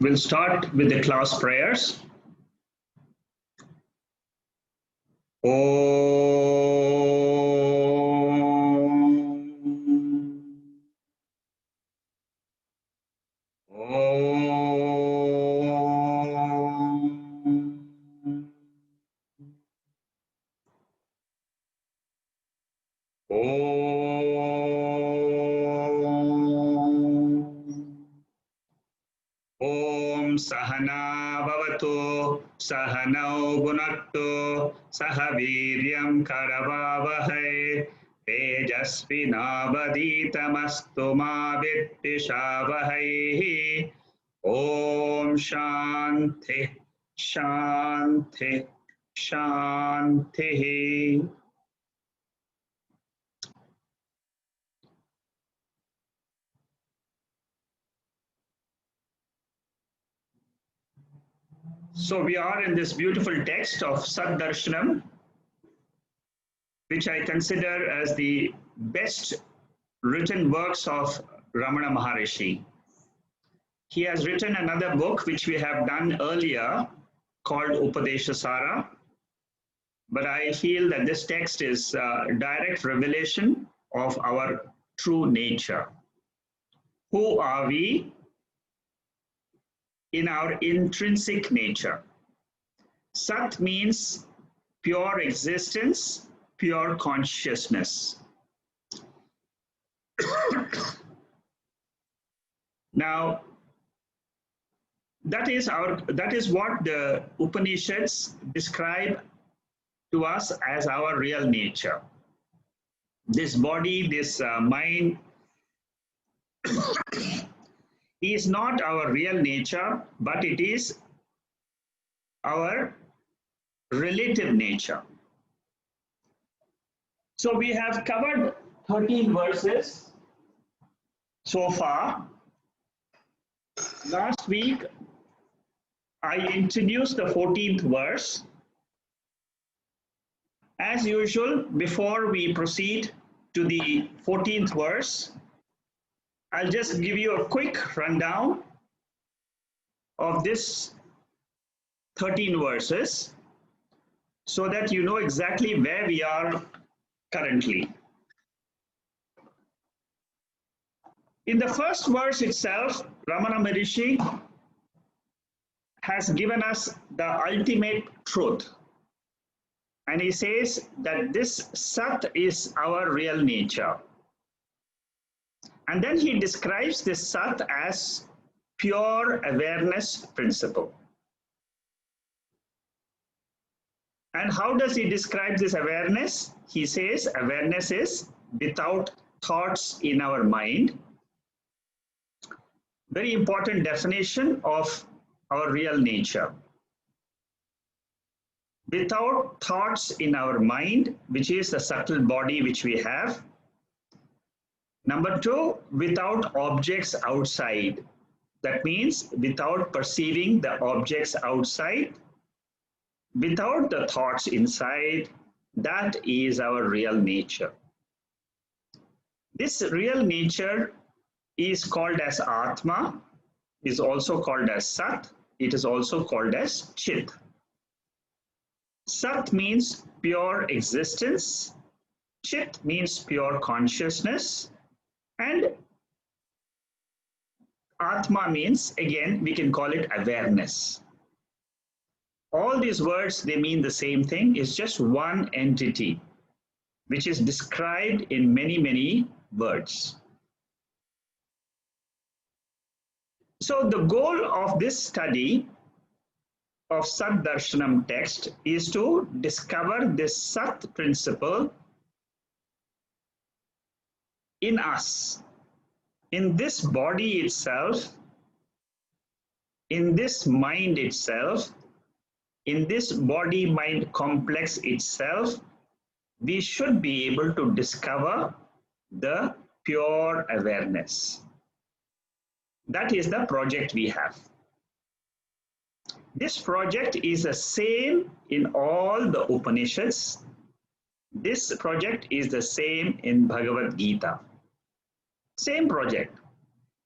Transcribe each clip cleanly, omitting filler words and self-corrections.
We'll start with the class prayers. Om Sahana Bhavatu Sahanau Bhunaktu Sahaviryam Karavavahai Tejasvinavaditamastu ma Viddhishavahai. Om Shanti Shanti Shanti. So we are in this beautiful text of Saddarshanam, which I consider as the best written works of Ramana Maharishi. He has written another book which we have done earlier called Upadeshasara, but I feel that this text is a direct revelation of our true nature. Who are we in our intrinsic nature? Sat means pure existence, pure consciousness. Now, that is what the Upanishads describe to us as our real nature. This body, this mind is not our real nature, but it is our relative nature. So we have covered 13 verses so far. Last week, I introduced the 14th verse. As usual, before we proceed to the 14th verse, I'll just give you a quick rundown of this 13 verses so that you know exactly where we are currently. In the first verse itself, Ramana Maharishi has given us the ultimate truth. And he says that this Sat is our real nature. And then he describes this Sat as pure awareness principle. And how does he describe this awareness? He says awareness is without thoughts in our mind. Very important definition of our real nature. Without thoughts in our mind, which is the subtle body which we have. Number two, without objects outside. That means without perceiving the objects outside, without the thoughts inside. That is our real nature. This real nature is called as Atma, is also called as Sat, it is also called as Chit. Sat means pure existence, Chit means pure consciousness, and Atma means, again, we can call it awareness. All these words, they mean the same thing. It's just one entity, which is described in many, many words. So the goal of this study of Saddarshanam text is to discover this Sat principle in us, in this body itself, in this mind itself, in this body-mind complex itself. We should be able to discover the pure awareness. That is the project we have. This project is the same in all the Upanishads. This project is the same in Bhagavad Gita. Same project.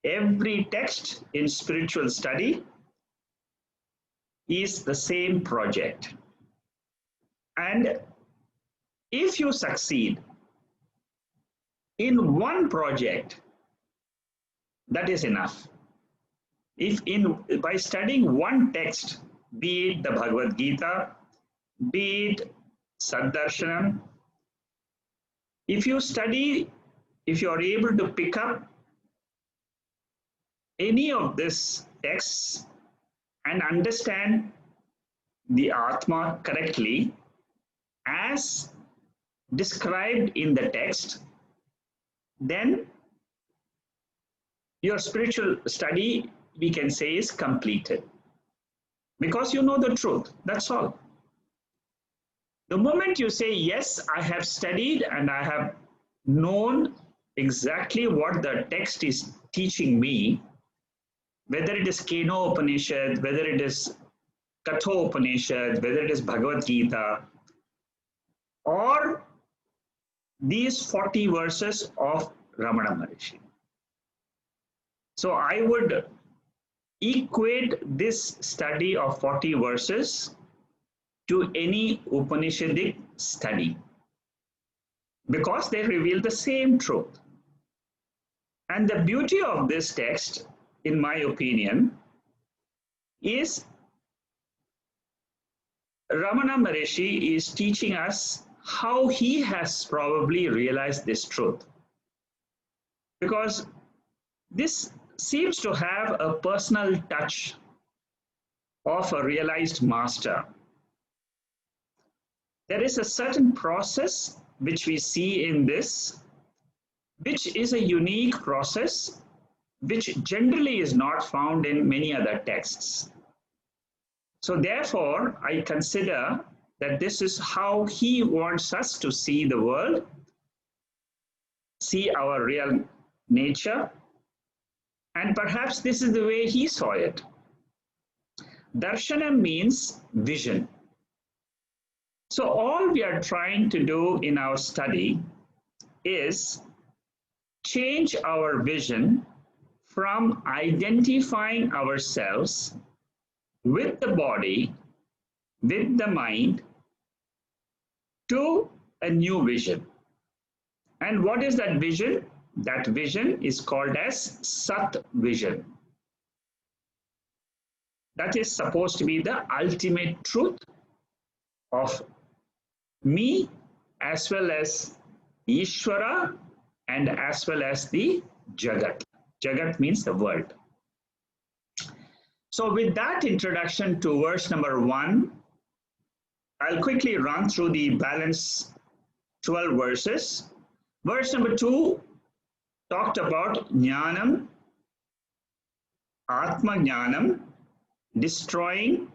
Every text in spiritual study is the same project. And if you succeed in one project, that is enough. If by studying one text, be it the Bhagavad Gita, be it Saddarshanam, if you are able to pick up any of these texts and understand the Atma correctly as described in the text, then your spiritual study, we can say, is completed. Because you know the truth, that's all. The moment you say, yes, I have studied and I have known exactly what the text is teaching me, whether it is Keno Upanishad, whether it is Katho Upanishad, whether it is Bhagavad Gita, or these 40 verses of Ramana Maharishi. So I would equate this study of 40 verses to any Upanishadic study because they reveal the same truth. And the beauty of this text, in my opinion, is Ramana Maharishi is teaching us how he has probably realized this truth. Because this seems to have a personal touch of a realized master. There is a certain process which we see in this, which is a unique process, which generally is not found in many other texts. So therefore, I consider that this is how he wants us to see the world, see our real nature, and perhaps this is the way he saw it. Darshanam means vision. So all we are trying to do in our study is change our vision from identifying ourselves with the body, with the mind, to a new vision. And what is that vision? That vision is called as Sat vision. That is supposed to be the ultimate truth of me as well as Ishvara and as well as the Jagat. Jagat means the world. So with that introduction to verse number 1, I'll quickly run through the balance 12 verses. Verse number 2 talked about Jnanam, Atma Jnanam, destroying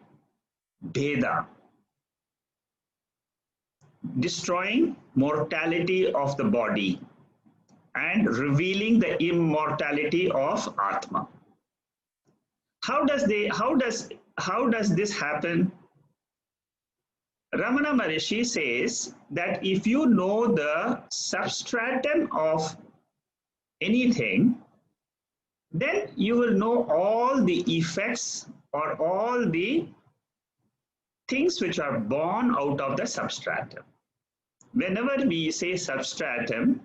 Bheda, destroying mortality of the body and revealing the immortality of Atma. How does this happen? Ramana Maharishi says that if you know the substratum of anything, then you will know all the effects or all the things which are born out of the substratum. Whenever we say substratum,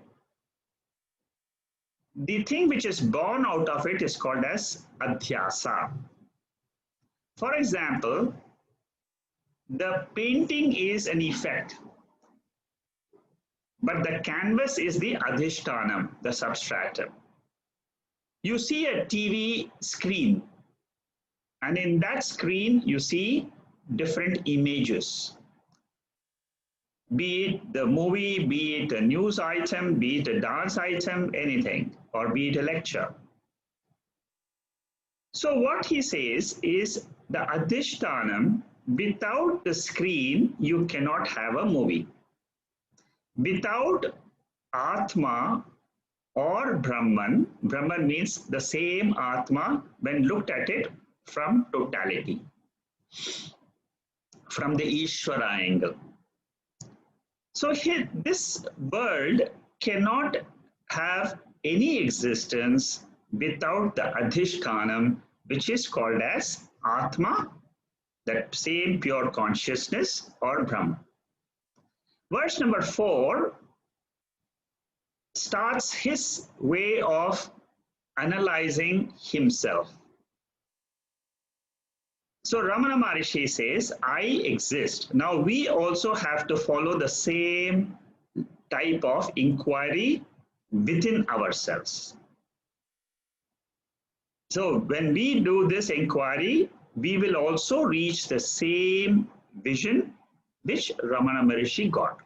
the thing which is born out of it is called as adhyasa. For example, the painting is an effect, but the canvas is the adhishtanam, the substratum. You see a TV screen, and in that screen you see different images. Be it the movie, be it a news item, be it a dance item, anything, or be it a lecture. So what he says is the adhishtanam, without the screen, you cannot have a movie. Without Atma or Brahman, Brahman means the same Atma when looked at it from totality, from the Ishvara angle. So here, this world cannot have any existence without the Adhishtanam, which is called as Atma, that same pure consciousness or Brahman. Verse number 4 starts his way of analyzing himself. So Ramana Maharishi says, I exist. Now we also have to follow the same type of inquiry within ourselves. So when we do this inquiry, we will also reach the same vision which Ramana Maharishi got.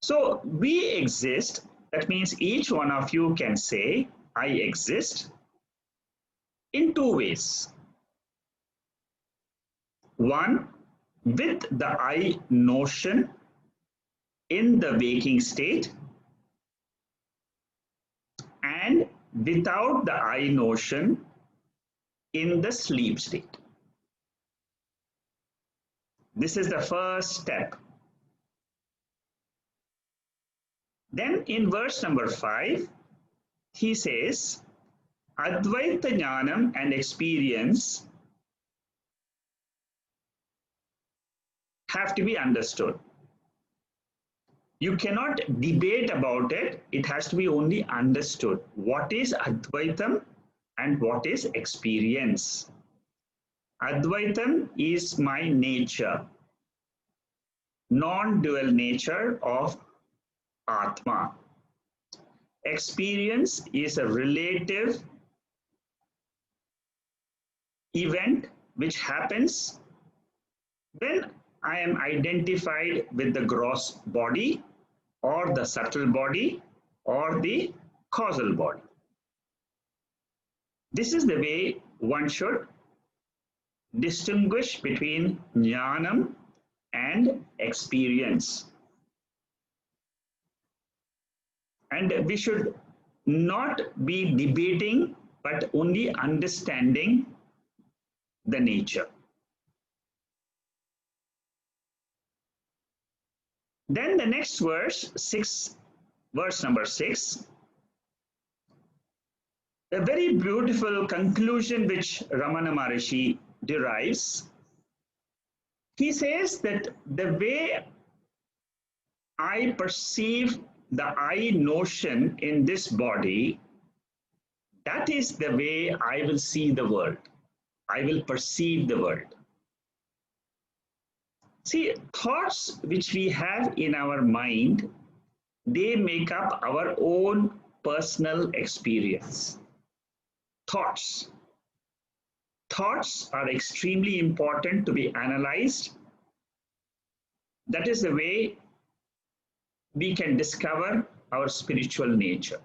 So we exist, that means each one of you can say, I exist in two ways. One, with the I notion in the waking state, and without the I notion in the sleep state. This is the first step. Then in verse number 5, he says, Advaita Jnanam and experience have to be understood. You cannot debate about it. It has to be only understood. What is Advaitam and what is experience? Advaitam is my nature, non-dual nature of Atma. Experience is a relative event which happens when I am identified with the gross body or the subtle body or the causal body. This is the way one should distinguish between jnanam and experience. And we should not be debating, but only understanding the nature. Then the next verse, verse number 6, a very beautiful conclusion which Ramana Maharishi derives. He says that the way I perceive the I notion in this body, that is the way I will see the world. I will perceive the world. See, thoughts which we have in our mind, they make up our own personal experience. Thoughts. Thoughts are extremely important to be analyzed. That is the way we can discover our spiritual nature.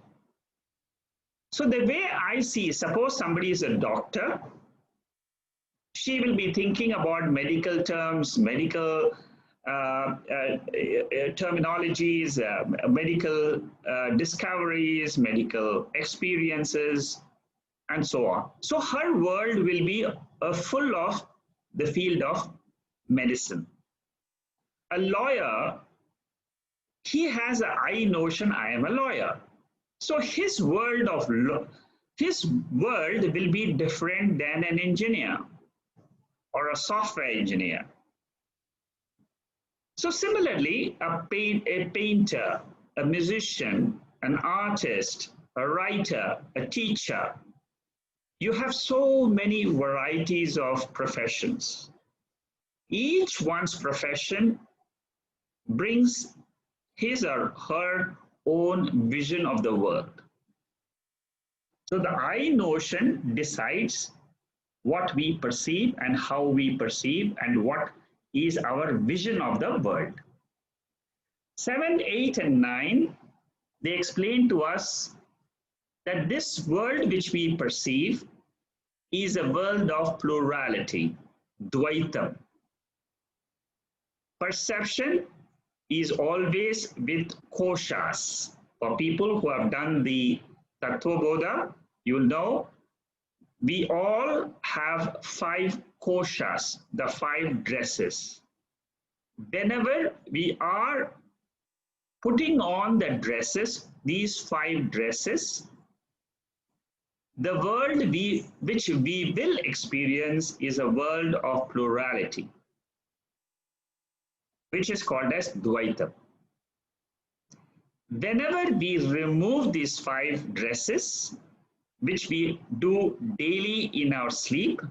So the way I see, suppose somebody is a doctor, she will be thinking about medical terms, medical terminologies, medical discoveries, medical experiences, and so on. So her world will be full of the field of medicine. A lawyer, he has an I notion, I am a lawyer. So his world will be different than an engineer or a software engineer. So similarly, a painter, a musician, an artist, a writer, a teacher, you have so many varieties of professions. Each one's profession brings his or her own vision of the world. So the I notion decides what we perceive and how we perceive and what is our vision of the world. 7, 8, and 9, they explain to us that this world which we perceive is a world of plurality, Dvaitam. Perception is always with koshas. For people who have done the Tattva Bodha, you will know we all have 5 koshas, the 5 dresses. Whenever we are putting on the dresses, these 5 dresses, The world which we will experience is a world of plurality, which is called as Dvaita. Whenever we remove these five dresses, which we do daily in our sleep,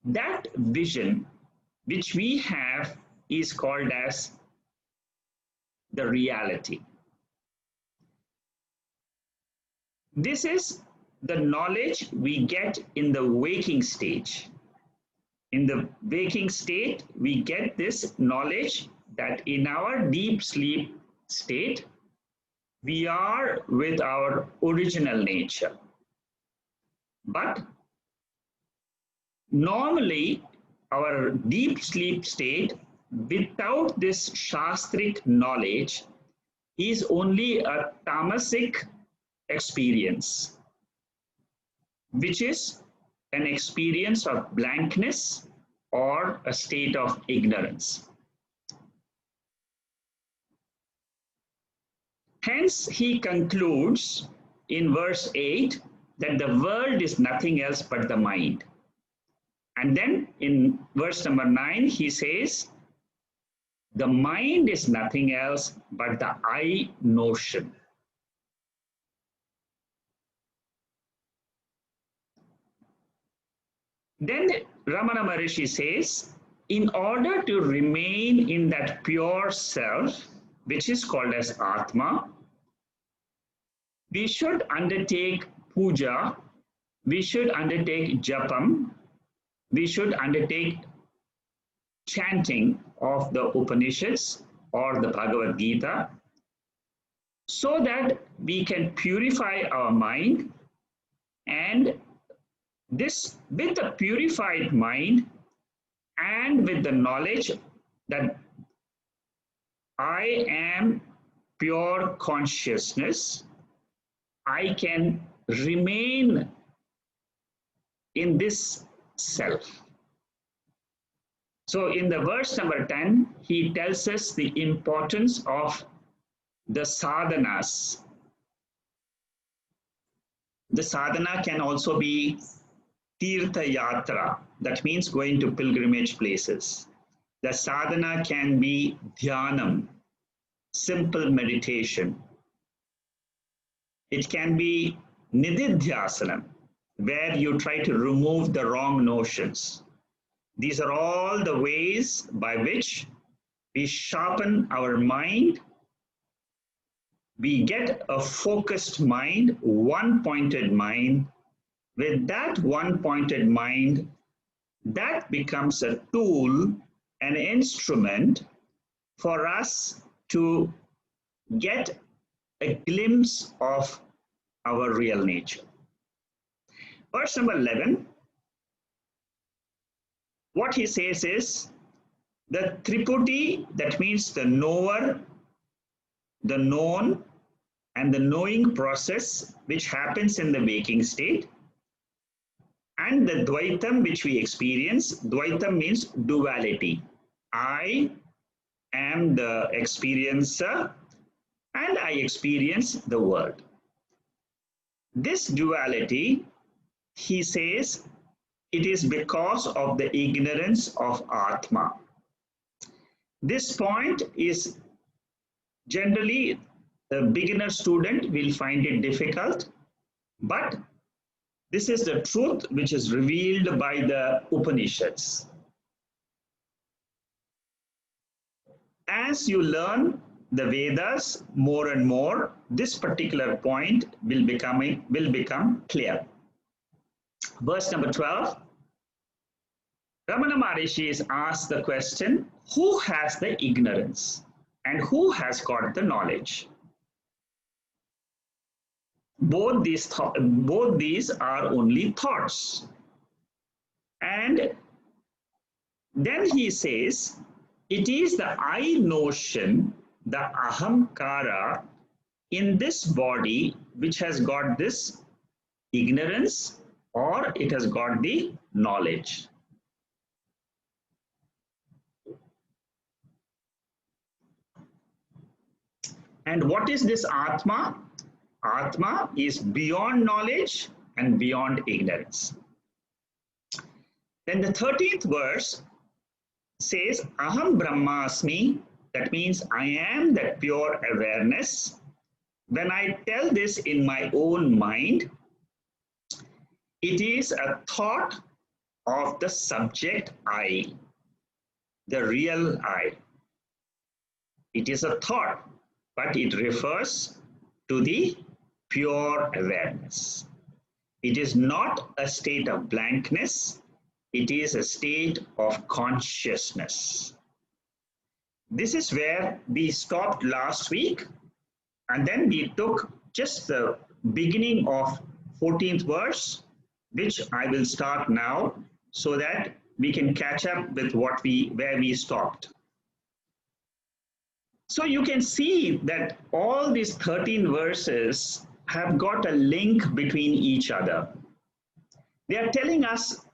that vision which we have is called as the reality. This is the knowledge we get in the waking stage. In the waking state, we get this knowledge that in our deep sleep state, we are with our original nature. But normally, our deep sleep state, without this Shastric knowledge, is only a tamasic experience, which is an experience of blankness or a state of ignorance. Hence, he concludes in verse 8 that the world is nothing else but the mind. And then in verse number 9, he says, the mind is nothing else but the I notion. Then Ramana Maharishi says, in order to remain in that pure self, which is called as Atma, we should undertake puja, we should undertake japam, we should undertake chanting of the Upanishads or the Bhagavad Gita, so that we can purify our mind, and this with a purified mind and with the knowledge that I am pure consciousness, I can remain in this self. So in the verse number 10, he tells us the importance of the sadhanas. The sadhana can also be tirtha yatra, that means going to pilgrimage places. The sadhana can be dhyanam, simple meditation. It can be nididhyasanam, where you try to remove the wrong notions. These are all the ways by which we sharpen our mind. We get a focused mind, one-pointed mind. With that one-pointed mind, that becomes a tool, an instrument for us to get a glimpse of our real nature. Verse number 11, what he says is, the Triputi, that means the knower, the known, and the knowing process which happens in the waking state, and the Dvaitam which we experience. Dvaitam means duality. I am the experiencer and I experience the world. This duality, he says, it is because of the ignorance of Atma. This point is generally the beginner student will find it difficult, but this is the truth which is revealed by the Upanishads. As you learn the Vedas more and more, this particular point will become clear. Verse number 12, Ramana Maharishi is asked the question, who has the ignorance and who has got the knowledge? Both these are only thoughts. And then he says, it is the I notion, the ahamkara in this body which has got this ignorance or it has got the knowledge. And what is this Atma? Atma is beyond knowledge and beyond ignorance. Then the 13th verse says, Aham Brahmasmi, that means I am that pure awareness. When I tell this in my own mind, it is a thought of the subject I, the real I. It is a thought, but it refers to the pure awareness. It is not a state of blankness, it is a state of consciousness. This is where we stopped last week, and then we took just the beginning of 14th verse, which I will start now so that we can catch up with where we stopped. So you can see that all these 13 verses have got a link between each other. They are telling us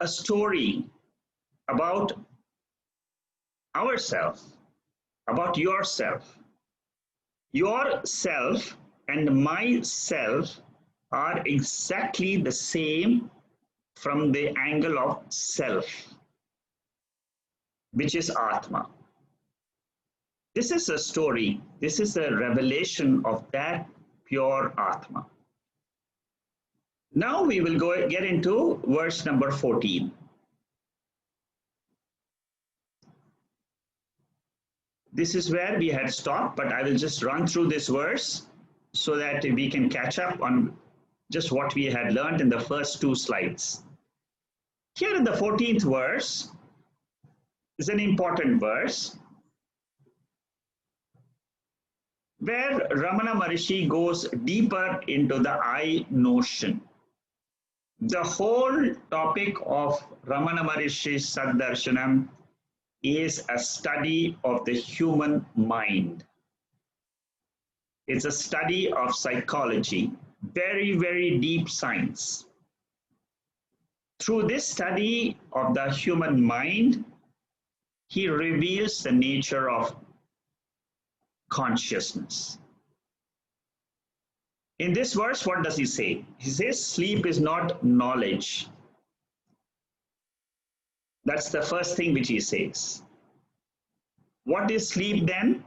a story about ourselves, about yourself. Yourself and myself are exactly the same from the angle of self, which is Atma. This is a story, this is a revelation of that pure Atma. Now we will get into verse number 14. This is where we had stopped, but I will just run through this verse so that we can catch up on just what we had learned in the first two slides. Here in the 14th verse is an important verse where Ramana Maharishi goes deeper into the I notion. The whole topic of Ramana Maharishi's Saddarshanam is a study of the human mind. It's a study of psychology, very, very deep science. Through this study of the human mind, he reveals the nature of consciousness. In this verse, what does he say? He says, sleep is not knowledge. That's the first thing which he says. What is sleep then?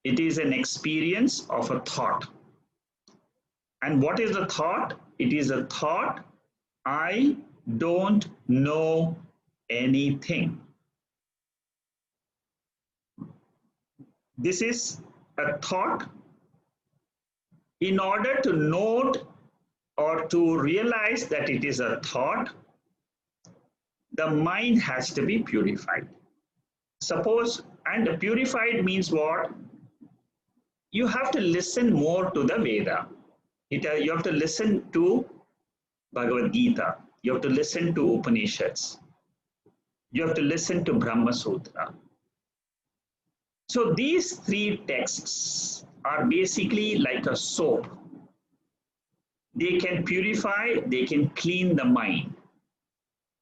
It is an experience of a thought. And what is the thought? It is a thought, I don't know anything. This is a thought. In order to note or to realize that it is a thought, the mind has to be purified. Suppose, and purified means what? You have to listen more to the Veda. You have to listen to Bhagavad Gita. You have to listen to Upanishads. You have to listen to Brahma Sutra. So these three texts are basically like a soap. They can purify, they can clean the mind.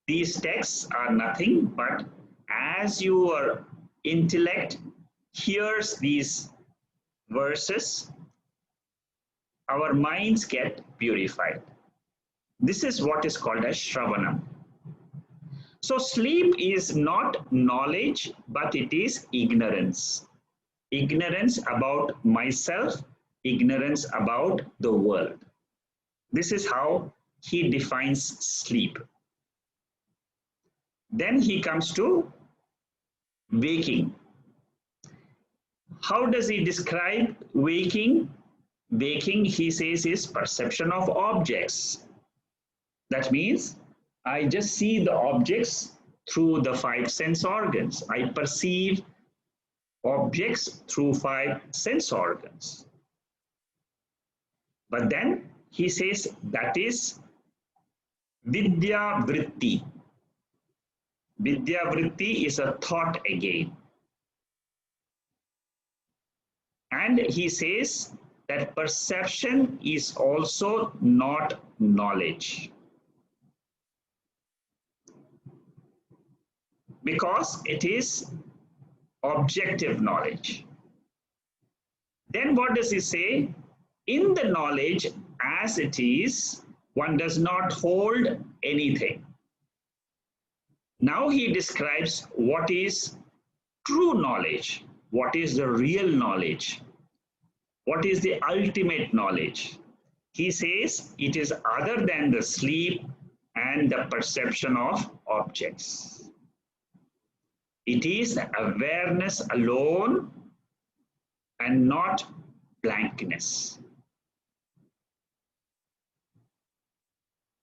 These texts are nothing but as your intellect hears these verses, our minds get purified. This is what is called as Shravanam. So sleep is not knowledge, but it is ignorance. Ignorance about myself, ignorance about the world. This is how he defines sleep. Then he comes to waking. How does he describe waking? Waking, he says, is perception of objects. That means I just see the objects through the five sense organs. I perceive objects through five sense organs. But then he says that is Vidya Vritti. Vidya Vritti is a thought again. And he says that perception is also not knowledge. Because it is objective knowledge. Then what does he say? In the knowledge as it is, one does not hold anything. Now he describes what is true knowledge, what is the real knowledge, what is the ultimate knowledge. He says it is other than the sleep and the perception of objects. It is awareness alone and not blankness.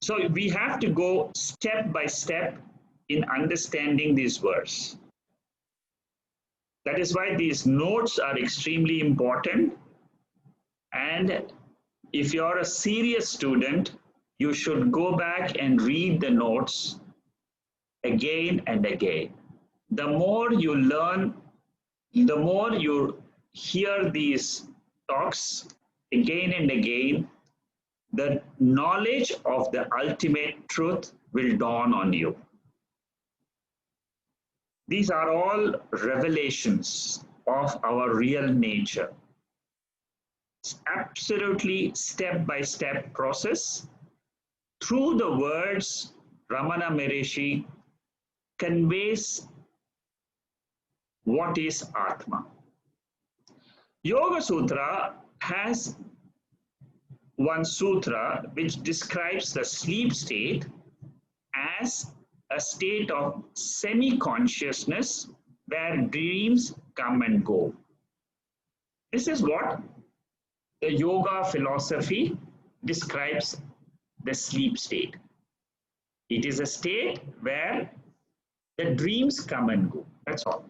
So we have to go step by step in understanding this verse. That is why these notes are extremely important. And if you're a serious student, you should go back and read the notes again and again. The more you learn, the more you hear these talks again and again, the knowledge of the ultimate truth will dawn on you. These are all revelations of our real nature. It's absolutely step-by-step process. Through the words, Ramana Maharishi conveys what is Atma. Yoga Sutra has one sutra which describes the sleep state as a state of semi-consciousness where dreams come and go. This is what the yoga philosophy describes the sleep state. It is a state where the dreams come and go. That's all.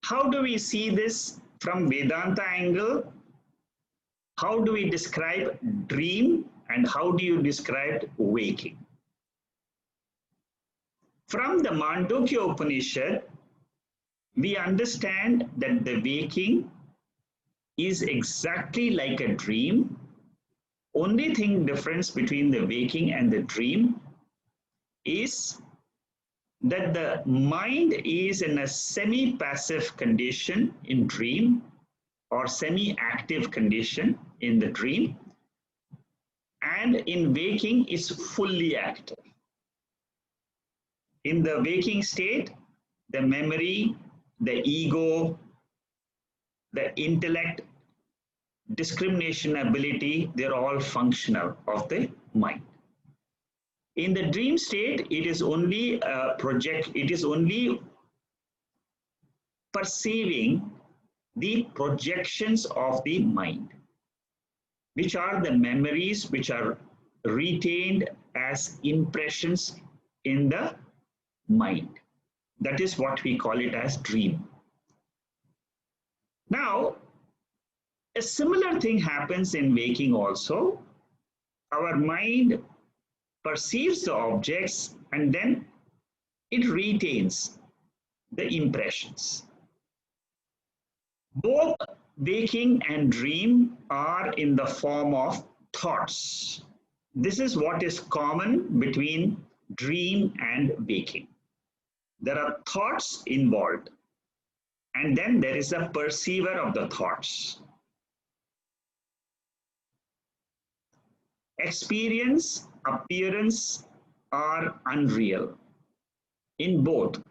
How do we see this from Vedanta angle? How do we describe dream and how do you describe waking? From the Mandukya Upanishad, we understand that the waking is exactly like a dream. Only thing difference between the waking and the dream is that the mind is in a semi-passive condition in dream or semi-active condition in the dream, and in waking is fully active. In the waking state, the memory, the ego, the intellect, discrimination ability, they're all functional of the mind. In the dream state, it is only perceiving the projections of the mind, which are the memories which are retained as impressions in the mind. That is what we call it as dream. Now, a similar thing happens in waking also. Our mind perceives the objects and then it retains the impressions. Both waking and dream are in the form of thoughts. This is what is common between dream and waking. There are thoughts involved, and then there is a perceiver of the thoughts. Experience, appearance are unreal in both,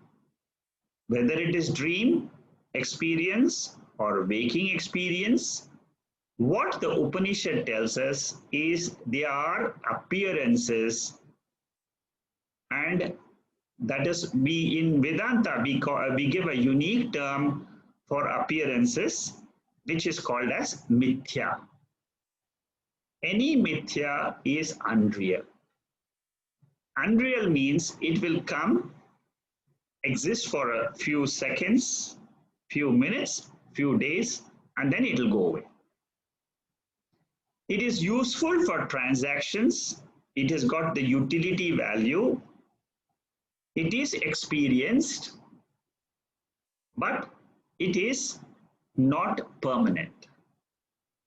whether it is dream experience or waking experience. What the Upanishad tells us is they are appearances, and that is, we in Vedanta we give a unique term for appearances which is called as mithya. Any mithya is unreal. Unreal means it will come, exist for a few seconds, few minutes, few days, and then it will go away. It is useful for transactions. It has got the utility value. It is experienced, but it is not permanent.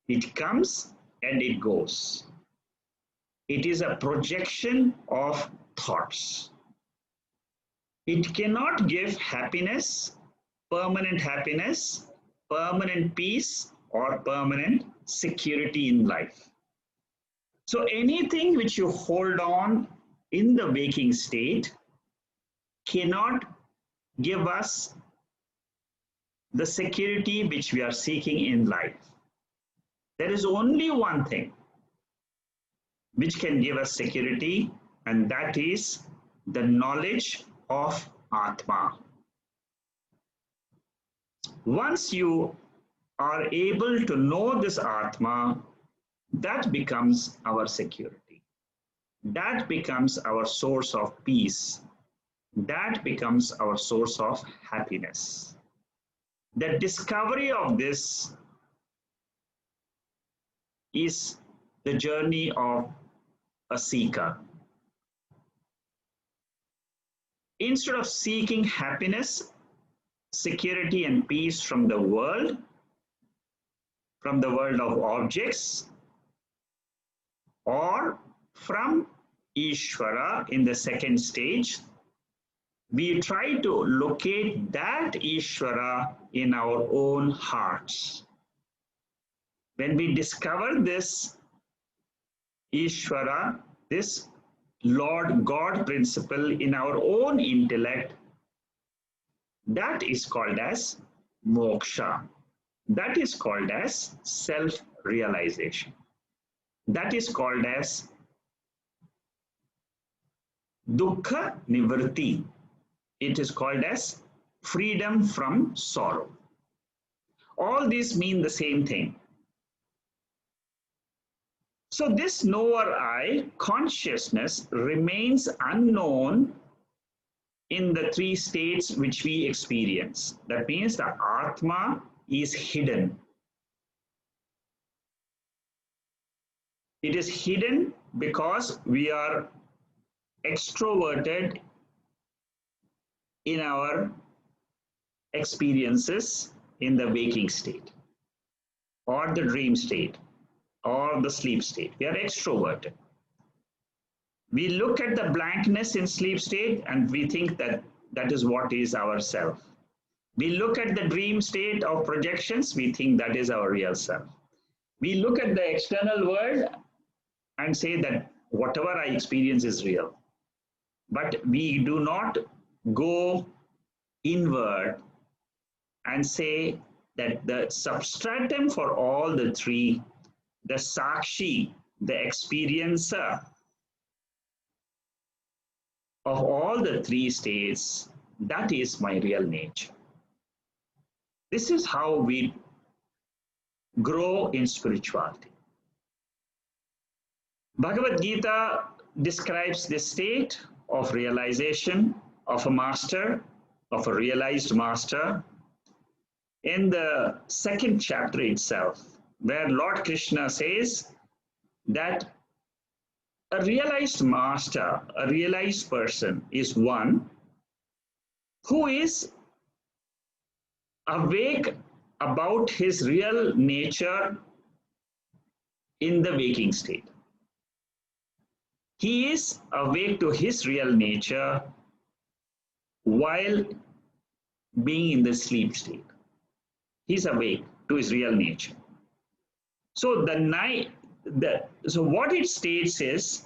It comes and it goes. It is a projection of thoughts. It cannot give happiness, permanent happiness, permanent peace or permanent security in life. So anything which you hold on in the waking state cannot give us the security which we are seeking in life. There is only one thing which can give us security, and that is the knowledge of Atma. Once you are able to know this Atma, that becomes our security. That becomes our source of peace. That becomes our source of happiness. The discovery of this is the journey of a seeker. Instead of seeking happiness, security, and peace from the world of objects, or from Ishvara in the second stage, we try to locate that Ishvara in our own hearts. When we discover this Ishvara, this Lord God principle in our own intellect, that is called as moksha. That is called as self-realization. That is called as dukkha nivritti. It is called as freedom from sorrow. All these mean the same thing. So this knower I, consciousness, remains unknown in the three states which we experience. That means the Atma is hidden. It is hidden because we are extroverted in our experiences in the waking state or the dream state or the sleep state. We are extroverted. We look at the blankness in sleep state and we think that that is what is our self. We look at the dream state of projections, we think that is our real self. We look at the external world and say that whatever I experience is real. But we do not go inward and say that the substratum for all the three, the Sakshi, the experiencer of all the three states, that is my real nature. This is how we grow in spirituality. Bhagavad Gita describes this state of realization of a master, of a realized master, in the second chapter itself, where Lord Krishna says that a realized master, a realized person is one who is awake about his real nature in the waking state. He is awake to his real nature while being in the sleep state. He's awake to his real nature. So so what it states is,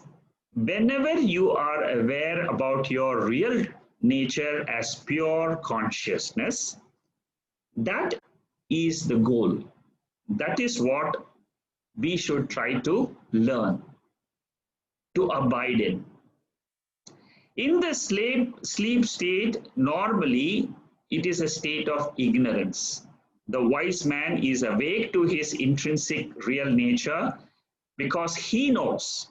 whenever you are aware about your real nature as pure consciousness, that is the goal. That is what we should try to learn, to abide in. In the sleep state, normally it is a state of ignorance. The wise man is awake to his intrinsic real nature because he knows,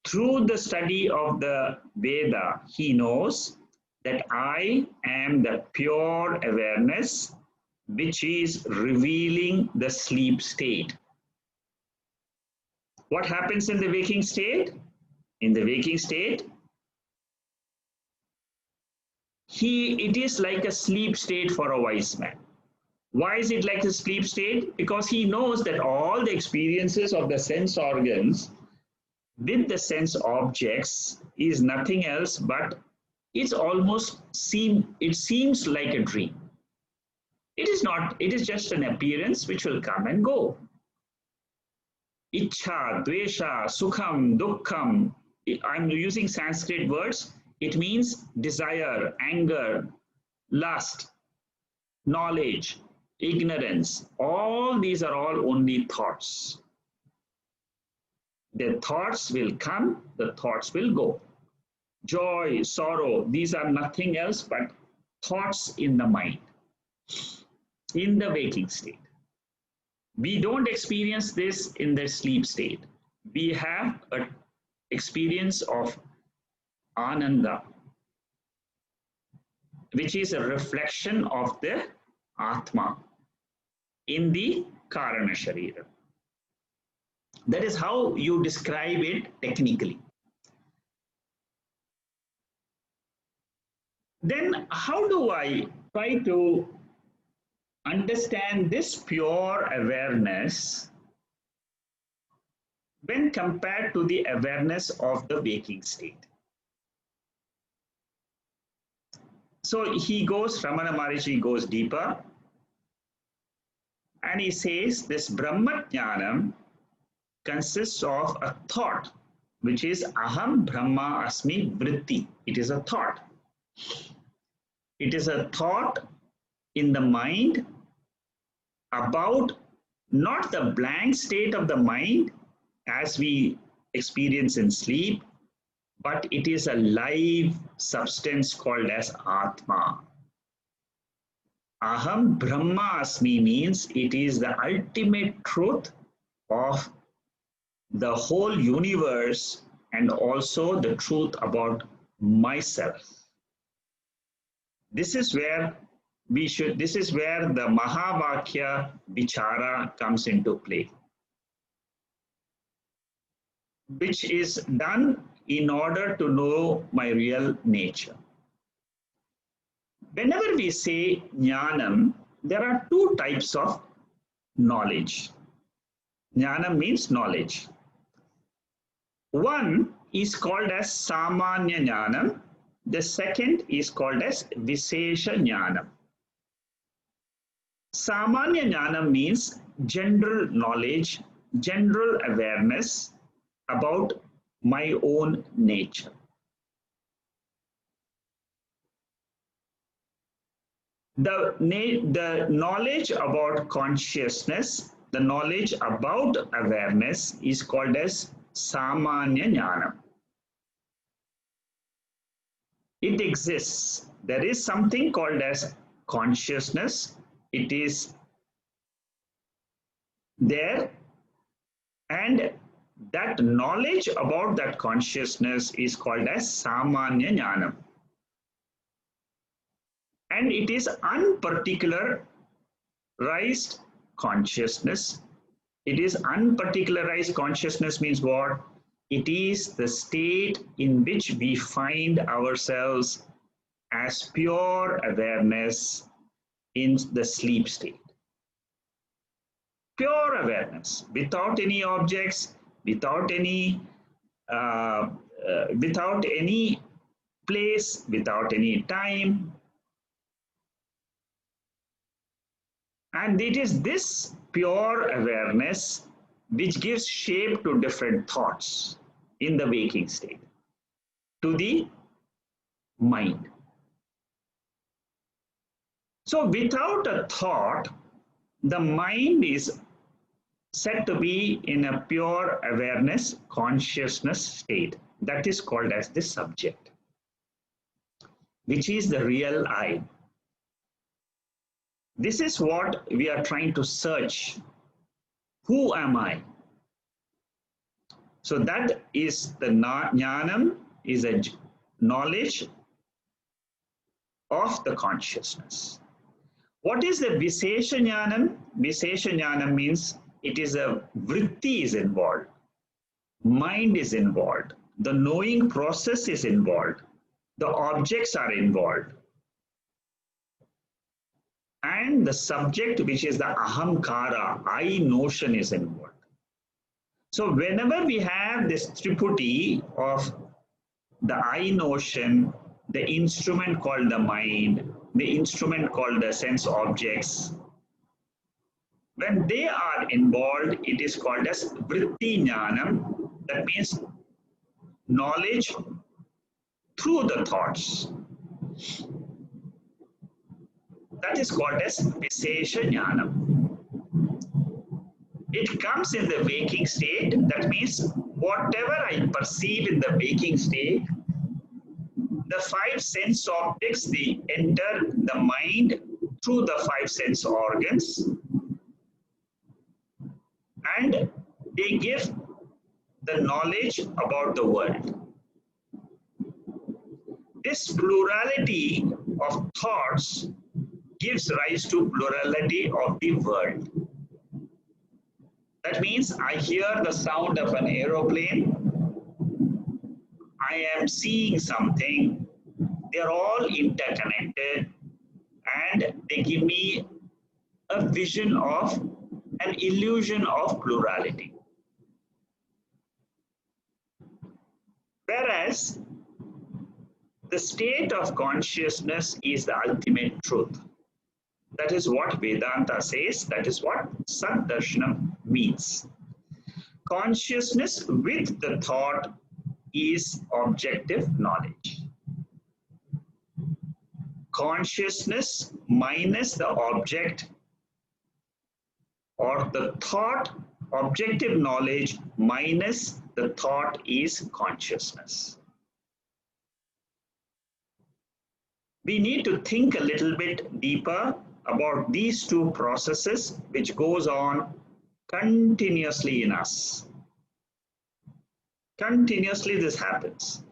through the study of the Veda, he knows that I am the pure awareness which is revealing the sleep state. What happens in the waking state? In the waking state, it is like a sleep state for a wise man. Why is it like a sleep state? Because he knows that all the experiences of the sense organs with the sense objects is nothing else but it seems like a dream. It is not, it is just an appearance which will come and go. Ichha, dvesha, sukham, dukkham. I'm using Sanskrit words. It means desire, anger, lust, knowledge, ignorance. All these are all only thoughts. The thoughts will come, the thoughts will go. Joy, sorrow, these are nothing else but thoughts in the mind, in the waking state. We don't experience this in the sleep state. We have an experience of ananda, which is a reflection of the Atma in the Karana Sharira. That is how you describe it technically. Then how do I try to understand this pure awareness when compared to the awareness of the waking state? So he goes, Ramana Maharishi goes deeper, and he says this Brahma Jnanam consists of a thought, which is Aham Brahma Asmi Vritti. It is a thought. It is a thought in the mind about not the blank state of the mind as we experience in sleep, but it is a live substance called as Atma. Aham Brahma Asmi means it is the ultimate truth of the whole universe and also the truth about myself. This is where this is where the Mahavakya Vichara comes into play, which is done in order to know my real nature. Whenever we say Jnanam, there are two types of knowledge. Jnanam means knowledge. One is called as Samanya Jnanam. The second is called as Visesha Jnanam. Samanya Jnanam means general knowledge, general awareness about my own nature. The knowledge about consciousness, the knowledge about awareness is called as Samanya Jnanam. It exists. There is something called as consciousness. It is there, and that knowledge about that consciousness is called as Samanya Jnanam. And it is unparticularized consciousness. It is unparticularized consciousness means what? It is the state in which we find ourselves as pure awareness in the sleep state. Pure awareness, without any objects, without any place, without any time. And it is this pure awareness which gives shape to different thoughts in the waking state, to the mind. So without a thought, the mind is said to be in a pure awareness, consciousness state. That is called as the subject, which is the real I. This is what we are trying to search. Who am I? So that is the Jnanam, is a knowledge of the consciousness. What is the Visesha Jnanam? Visesha Jnanam means it is a vritti is involved. Mind is involved. The knowing process is involved. The objects are involved. And the subject, which is the ahamkara, I notion, is involved. So whenever we have this triputi of the I notion, the instrument called the mind, the instrument called the sense objects. When they are involved, it is called as vritti jnanam. That means knowledge through the thoughts. That is called as Vishesha Jnanam. It comes in the waking state. That means whatever I perceive in the waking state, the five sense objects, they enter the mind through the five sense organs, and they give the knowledge about the world. This plurality of thoughts gives rise to plurality of the world. That means I hear the sound of an aeroplane, I am seeing something, they're all interconnected, and they give me a vision of an illusion of plurality. Whereas the state of consciousness is the ultimate truth. That is what Vedanta says, that is what Saddarshanam means. Consciousness with the thought is objective knowledge. Consciousness minus the object or the thought, objective knowledge minus the thought is consciousness. We need to think a little bit deeper about these two processes which goes on continuously in us. Continuously this happens.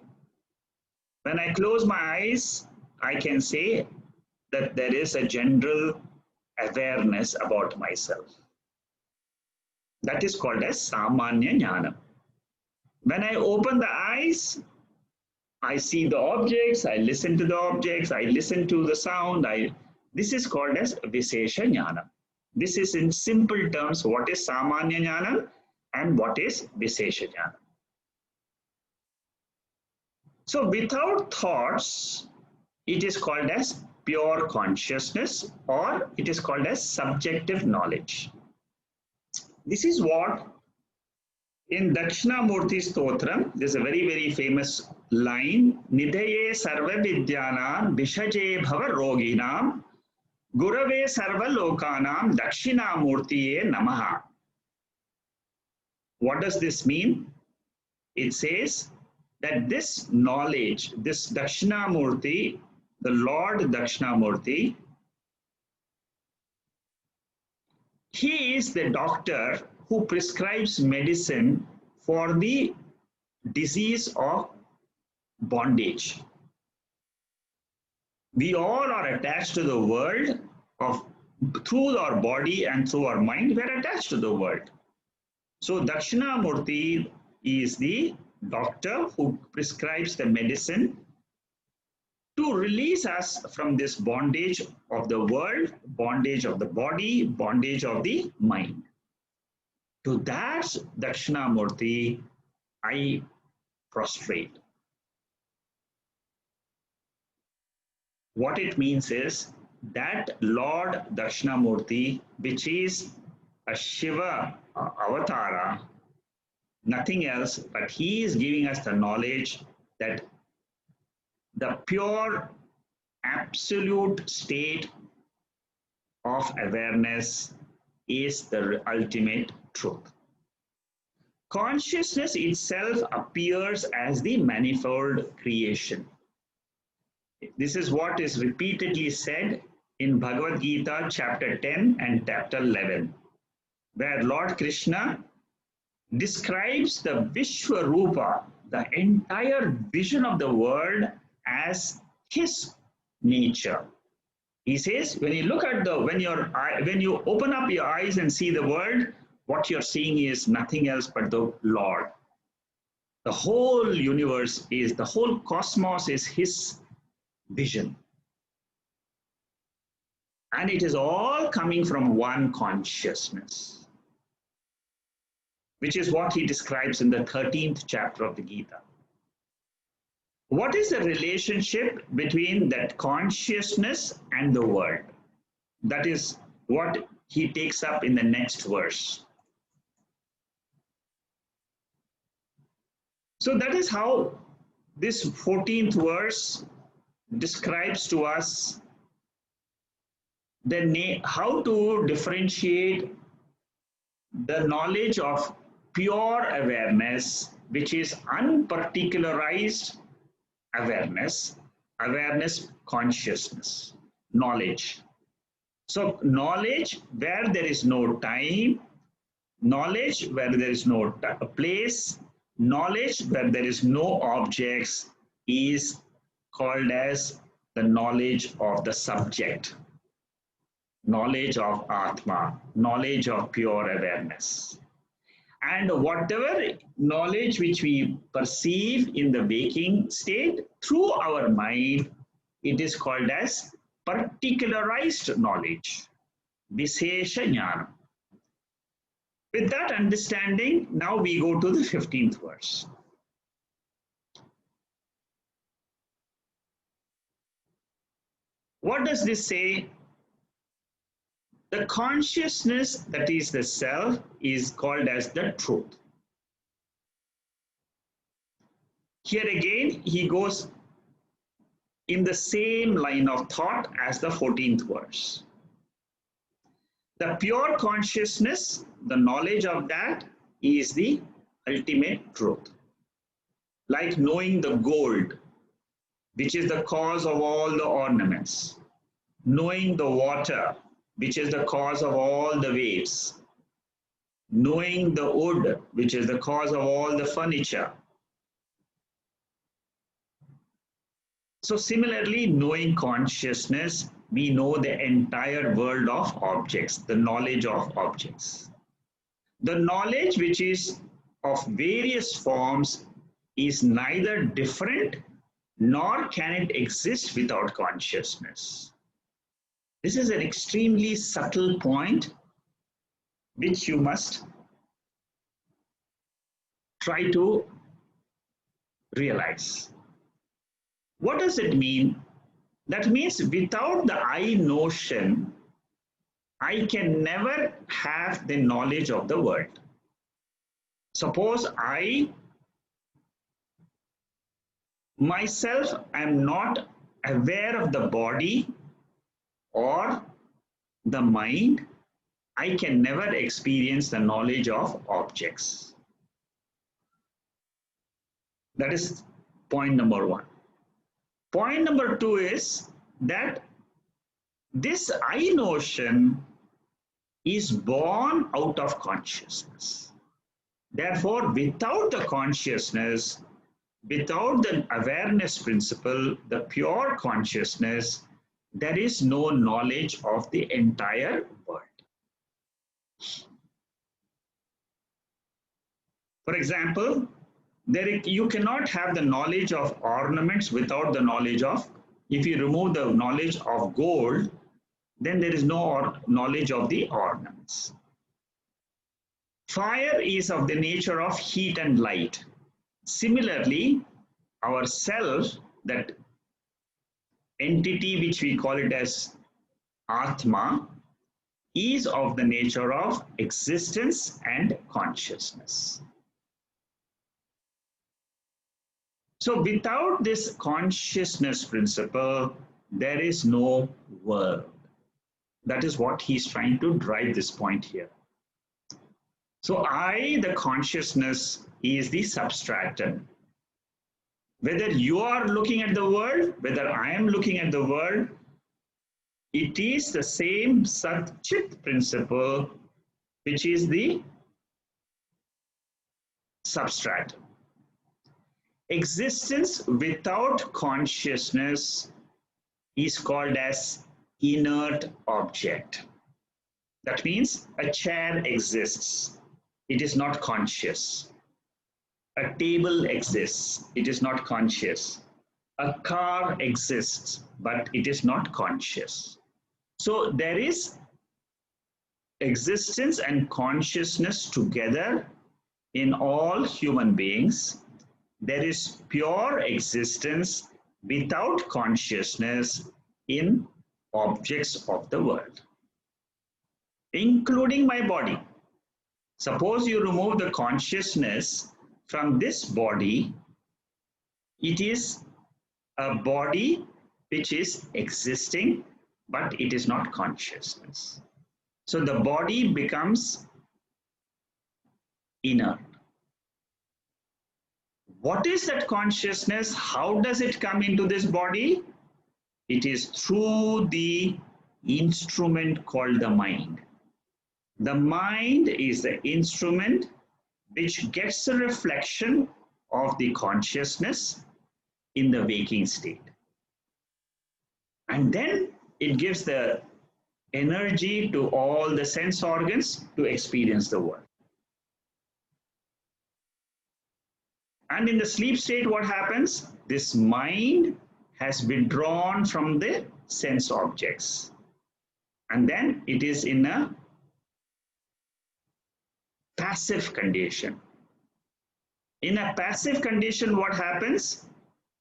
When I close my eyes, I can say that there is a general awareness about myself. That is called as Samanya Jnana. When I open the eyes, I see the objects, I listen to the objects, I listen to the sound. This is called as Vishesha Jnana. This is in simple terms what is Samanya Jnana and what is Vishesha Jnana. So without thoughts, it is called as pure consciousness, or it is called as subjective knowledge. This is what in Dakshinamurti Stotram, there's a very, very famous line, Nidhaye sarva vidyana bishaje bhava roginam gurave sarva lokanam Dakshinamurtiye namaha. What does this mean? It says that this knowledge, this Dakshinamurti, the Lord Dakshinamurti, he is the doctor who prescribes medicine for the disease of bondage. We all are attached to the world through our body and through our mind, we are attached to the world. So Dakshinamurti is the doctor who prescribes the medicine to release us from this bondage of the world, bondage of the body, bondage of the mind. To that Dakshinamurti, I prostrate. What it means is that Lord Dakshinamurti, which is a Shiva avatara, nothing else, but he is giving us the knowledge that the pure, absolute state of awareness is the ultimate truth. Consciousness itself appears as the manifold creation. This is what is repeatedly said in Bhagavad Gita chapter 10 and chapter 11, where Lord Krishna describes the Vishwarupa, the entire vision of the world, as his nature. He says, when you look at when you open up your eyes and see the world, what you're seeing is nothing else but the Lord. The whole universe is, the whole cosmos is his vision. And it is all coming from one consciousness, which is what he describes in the 13th chapter of the Gita. What is the relationship between that consciousness and the world? That is what he takes up in the next verse. So that is how this 14th verse describes to us how to differentiate the knowledge of pure awareness, which is unparticularized awareness, awareness consciousness, knowledge. So knowledge where there is no time, knowledge where there is no place, knowledge where there is no objects is called as the knowledge of the subject, knowledge of Atma, knowledge of pure awareness. And whatever knowledge which we perceive in the waking state through our mind, it is called as particularized knowledge, Vishesha Jnana. With that understanding, now we go to the 15th verse. What does this say? The consciousness that is the self is called as the truth. Here again, he goes in the same line of thought as the 14th verse. The pure consciousness, the knowledge of that is the ultimate truth. Like knowing the gold, which is the cause of all the ornaments, knowing the water, which is the cause of all the waves, knowing the wood, which is the cause of all the furniture. So similarly, knowing consciousness, we know the entire world of objects, the knowledge of objects. The knowledge which is of various forms is neither different nor can it exist without consciousness. This is an extremely subtle point which you must try to realize. What does it mean? That means without the I notion, I can never have the knowledge of the world. Suppose I myself am not aware of the body or the mind, I can never experience the knowledge of objects. That is point number one. Point number two is that this I notion is born out of consciousness. Therefore, without the consciousness, without the awareness principle, the pure consciousness, there is no knowledge of the entire world. For example, you cannot have the knowledge of ornaments without the knowledge of, if you remove the knowledge of gold, then there is no knowledge of the ornaments. Fire is of the nature of heat and light. Similarly, our self, that entity which we call it as Atma, is of the nature of existence and consciousness. So without this consciousness principle, there is no world. That is what he's trying to drive this point here. So I, the consciousness, is the substratum. Whether you are looking at the world, whether I am looking at the world, it is the same Sat Chit principle, which is the substratum. Existence without consciousness is called as inert object. That means a chair exists. It is not conscious. A table exists. It is not conscious. A car exists, but it is not conscious. So there is existence and consciousness together in all human beings. there is pure existence without consciousness in objects of the world, including my body. Suppose you remove the consciousness from this body, it is a body which is existing, but it is not consciousness. So the body becomes inert. What is that consciousness? How does it come into this body? It is through the instrument called the mind. The mind is the instrument which gets a reflection of the consciousness in the waking state. And then it gives the energy to all the sense organs to experience the world. And in the sleep state, what happens? This mind has withdrawn from the sense objects. And then it is in a passive condition. In a passive condition, what happens?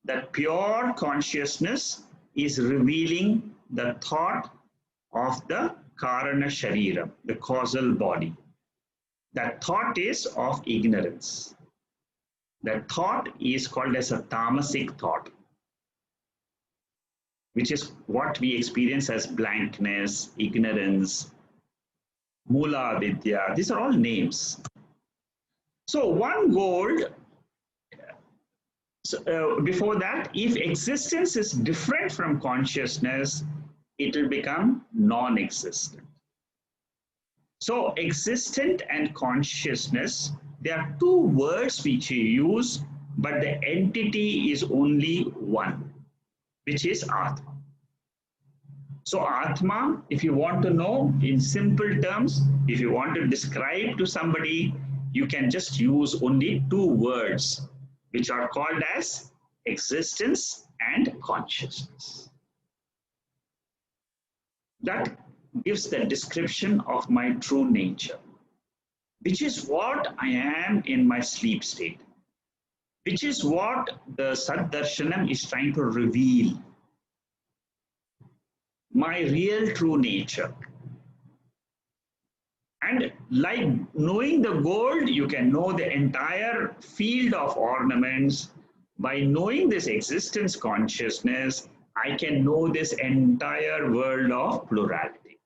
That pure consciousness is revealing the thought of the Karana Sharira, the causal body. That thought is of ignorance. That thought is called as a tamasic thought, which is what we experience as blankness, ignorance, mula vidya. These are all names. So one goal, before that, if existence is different from consciousness, it will become non-existent. So existent and consciousness, there are two words which you use, but the entity is only one, which is Atma. So Atma, if you want to know in simple terms, if you want to describe to somebody, you can just use only two words, which are called as existence and consciousness. That gives the description of my true nature, which is what I am in my sleep state, which is what the Saddarshanam is trying to reveal. My real true nature. And like knowing the gold, you can know the entire field of ornaments. By knowing this existence consciousness, I can know this entire world of plurality.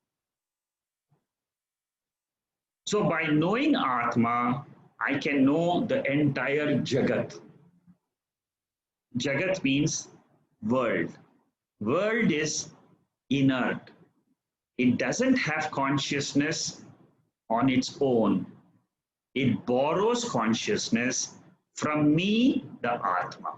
So by knowing Atma, I can know the entire Jagat. Jagat means world. World is inert. It doesn't have consciousness on its own. It borrows consciousness from me, the Atma.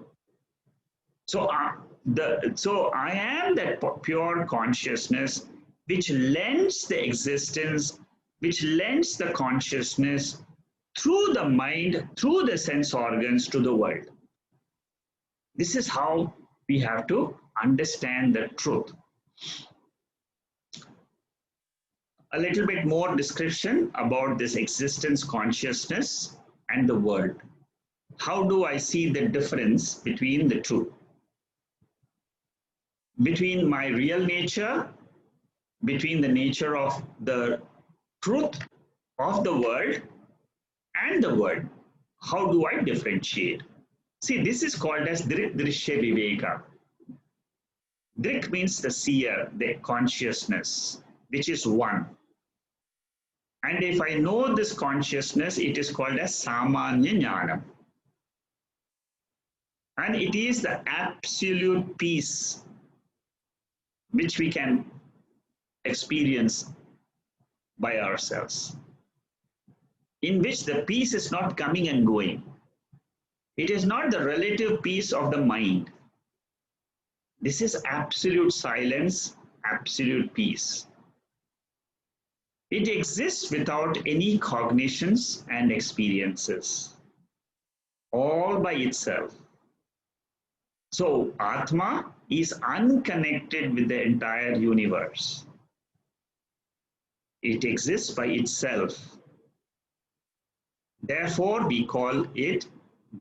So I am that pure consciousness which lends the existence, which lends the consciousness through the mind, through the sense organs to the world. This is how we have to understand the truth. A little bit more description about this existence consciousness and the world. How do I see the difference between the two? Between my real nature, between the nature of the truth of the world and the world. How do I differentiate? See, this is called as Drik Drishya Viveka. Drik means the seer, the consciousness, which is one. And if I know this consciousness, it is called as Samanya Jnana. And it is the absolute peace which we can experience by ourselves, in which the peace is not coming and going. It is not the relative peace of the mind. This is absolute silence, absolute peace. It exists without any cognitions and experiences, all by itself. So Atma is unconnected with the entire universe. It exists by itself. Therefore, we call it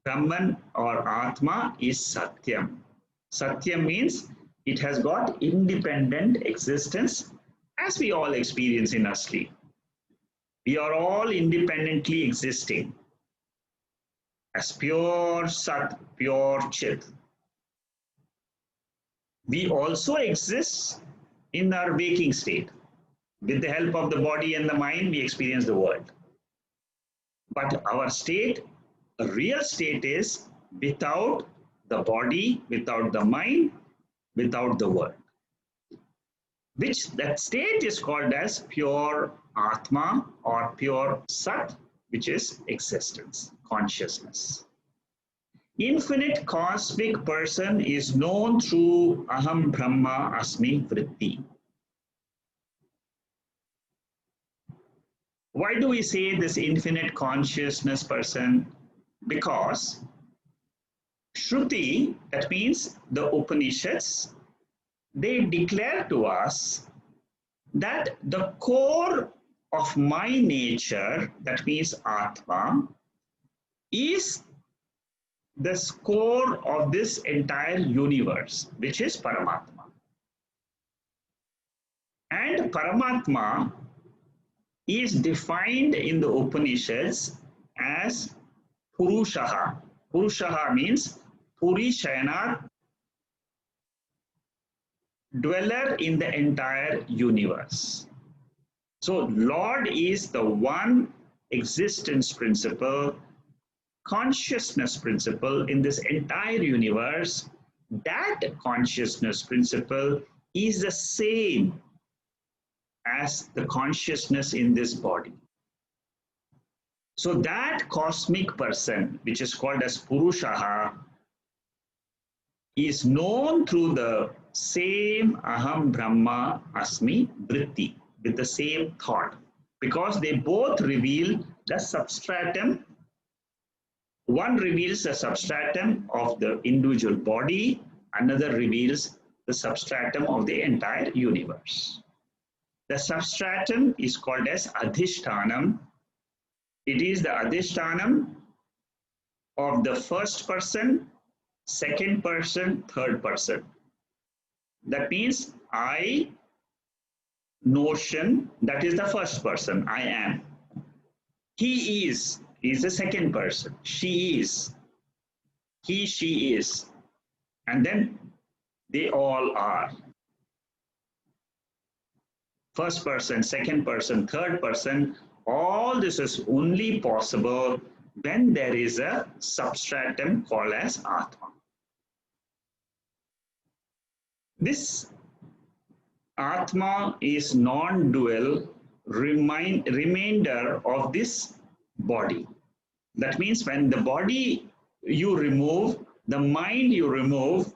Brahman or Atma is Satyam. Satyam means it has got independent existence as we all experience in our sleep. We are all independently existing as pure Sat, pure Chit. We also exist in our waking state. With the help of the body and the mind, we experience the world. But our state, a real state, is without the body, without the mind, without the world. Which that state is called as pure Atma or pure Sat, which is existence, consciousness. Infinite cosmic person is known through Aham Brahma Asmi Vritti. Why do we say this infinite consciousness person? Because Shruti, that means the Upanishads, they declare to us that the core of my nature, that means Atma, is the core of this entire universe, which is Paramatma. And Paramatma is defined in the Upanishads as Purushaha. Purushaha means Puri Shayanat, dweller in the entire universe. So Lord is the one existence principle, consciousness principle in this entire universe. That consciousness principle is the same as the consciousness in this body. So that cosmic person, which is called as Purushaha, is known through the same Aham Brahma Asmi Vritti, with the same thought, because they both reveal the substratum. One reveals the substratum of the individual body, another reveals the substratum of the entire universe. The substratum is called as Adhishtanam. It is the Adhishtanam of the first person, second person, third person. That means I, notion, that is the first person, I am. He is the second person. She is. He, she is. And then they all are. First person, second person, third person, all this is only possible when there is a substratum called as Atma. This Atma is non-dual remainder of this body. That means when the body you remove, the mind you remove,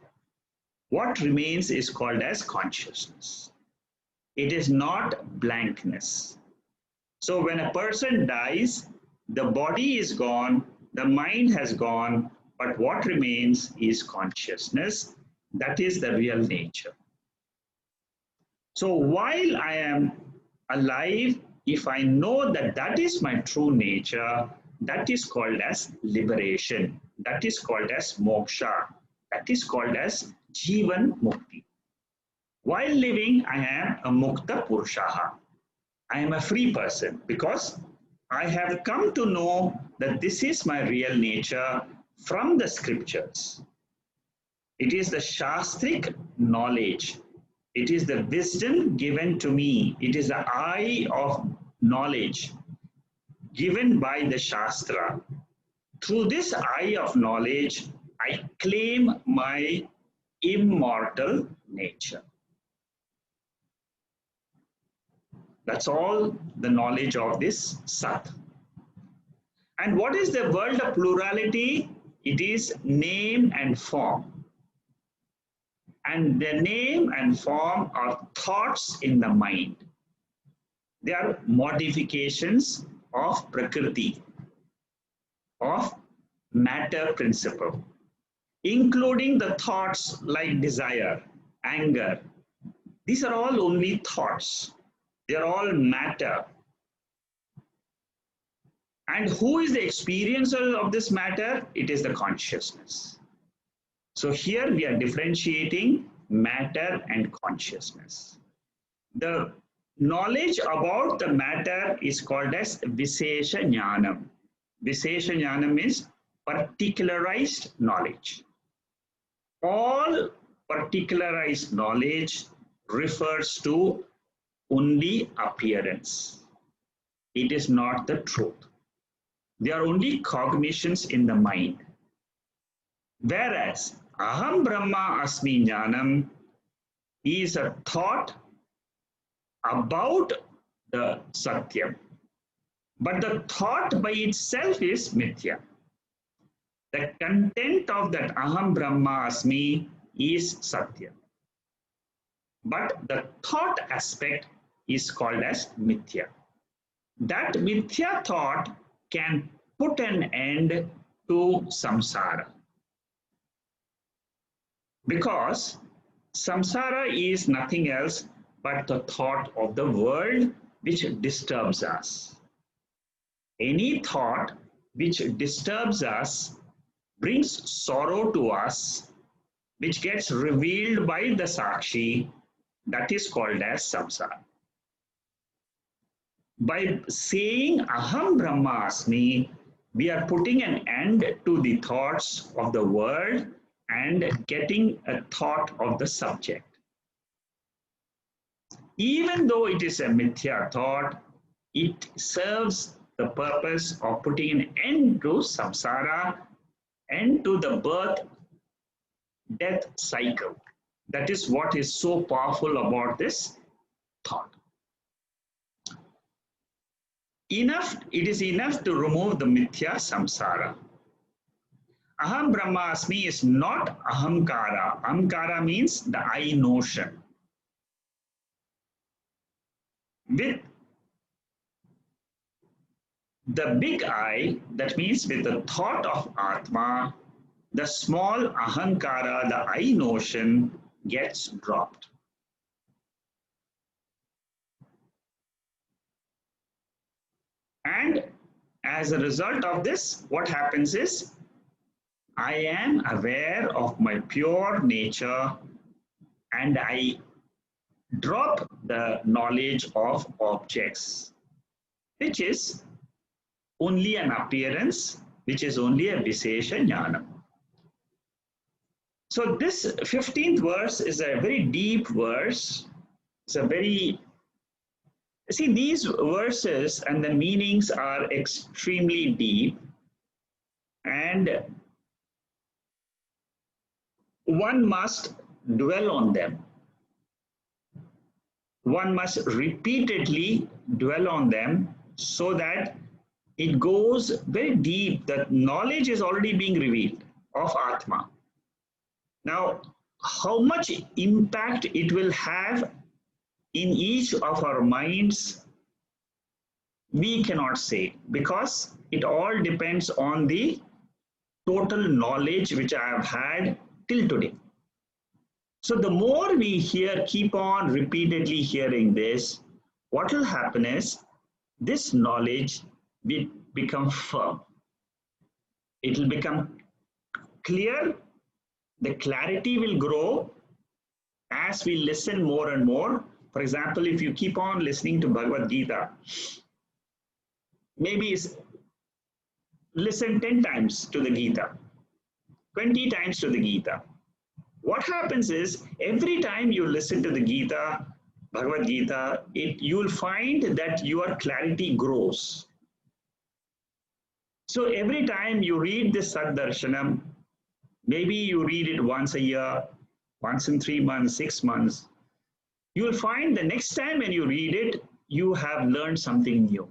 what remains is called as consciousness. It is not blankness. So when a person dies, the body is gone, the mind has gone, but what remains is consciousness. That is the real nature. So while I am alive, if I know that that is my true nature, that is called as liberation. That is called as moksha. That is called as Jivan Mukti. While living, I am a Mukta Purushaha. I am a free person because I have come to know that this is my real nature from the scriptures. It is the Shastric knowledge. It is the wisdom given to me. It is the eye of knowledge given by the Shastra. Through this eye of knowledge, I claim my immortal nature. That's all the knowledge of this Sat. And what is the world of plurality? It is name and form. And the name and form are thoughts in the mind. They are modifications of Prakriti, of matter principle, including the thoughts like desire, anger. These are all only thoughts. They are all matter. And who is the experiencer of this matter? It is the consciousness. So here we are differentiating matter and consciousness. The knowledge about the matter is called as Visesha Jnanam. Visesha Jnanam is particularized knowledge. All particularized knowledge refers to only appearance. It is not the truth. They are only cognitions in the mind. Whereas Aham Brahma Asmi Jnanam is a thought about the Satyam. But the thought by itself is Mithya. The content of that Aham Brahma Asmi is Satya. But the thought aspect is called as Mithya. That Mithya thought can put an end to samsara. Because samsara is nothing else but the thought of the world which disturbs us. Any thought which disturbs us brings sorrow to us, which gets revealed by the Sakshi, that is called as samsara. By saying Aham Brahmasmi, we are putting an end to the thoughts of the world and getting a thought of the subject. Even though it is a mithya thought, it serves the purpose of putting an end to samsara, end to the birth death cycle. That is what is so powerful about this thought. It is enough to remove the mithya samsara. Aham Brahmasmi is not ahamkara. Ahamkara means the I notion. With the big I, that means with the thought of Atma, the small ahankara, the I notion, gets dropped. And as a result of this, what happens is, I am aware of my pure nature and I drop the knowledge of objects, which is only an appearance, which is only a Visesha Jnanam. So this 15th verse is a very deep verse. It's a very, see, these verses and the meanings are extremely deep, and one must dwell on them. One must repeatedly dwell on them so that it goes very deep. That knowledge is already being revealed of Atma. Now, how much impact it will have in each of our minds, we cannot say, because it all depends on the total knowledge which I have had till today. So the more we keep on repeatedly hearing this, what will happen is this knowledge will become firm. It will become clear. The clarity will grow as we listen more and more. For example, if you keep on listening to Bhagavad Gita, maybe listen 10 times to the Gita, 20 times to the Gita. What happens is, every time you listen to the Gita, Bhagavad Gita, you will find that your clarity grows. So every time you read this Saddarshanam, maybe you read it once a year, once in 3 months, 6 months, you will find the next time when you read it, you have learned something new.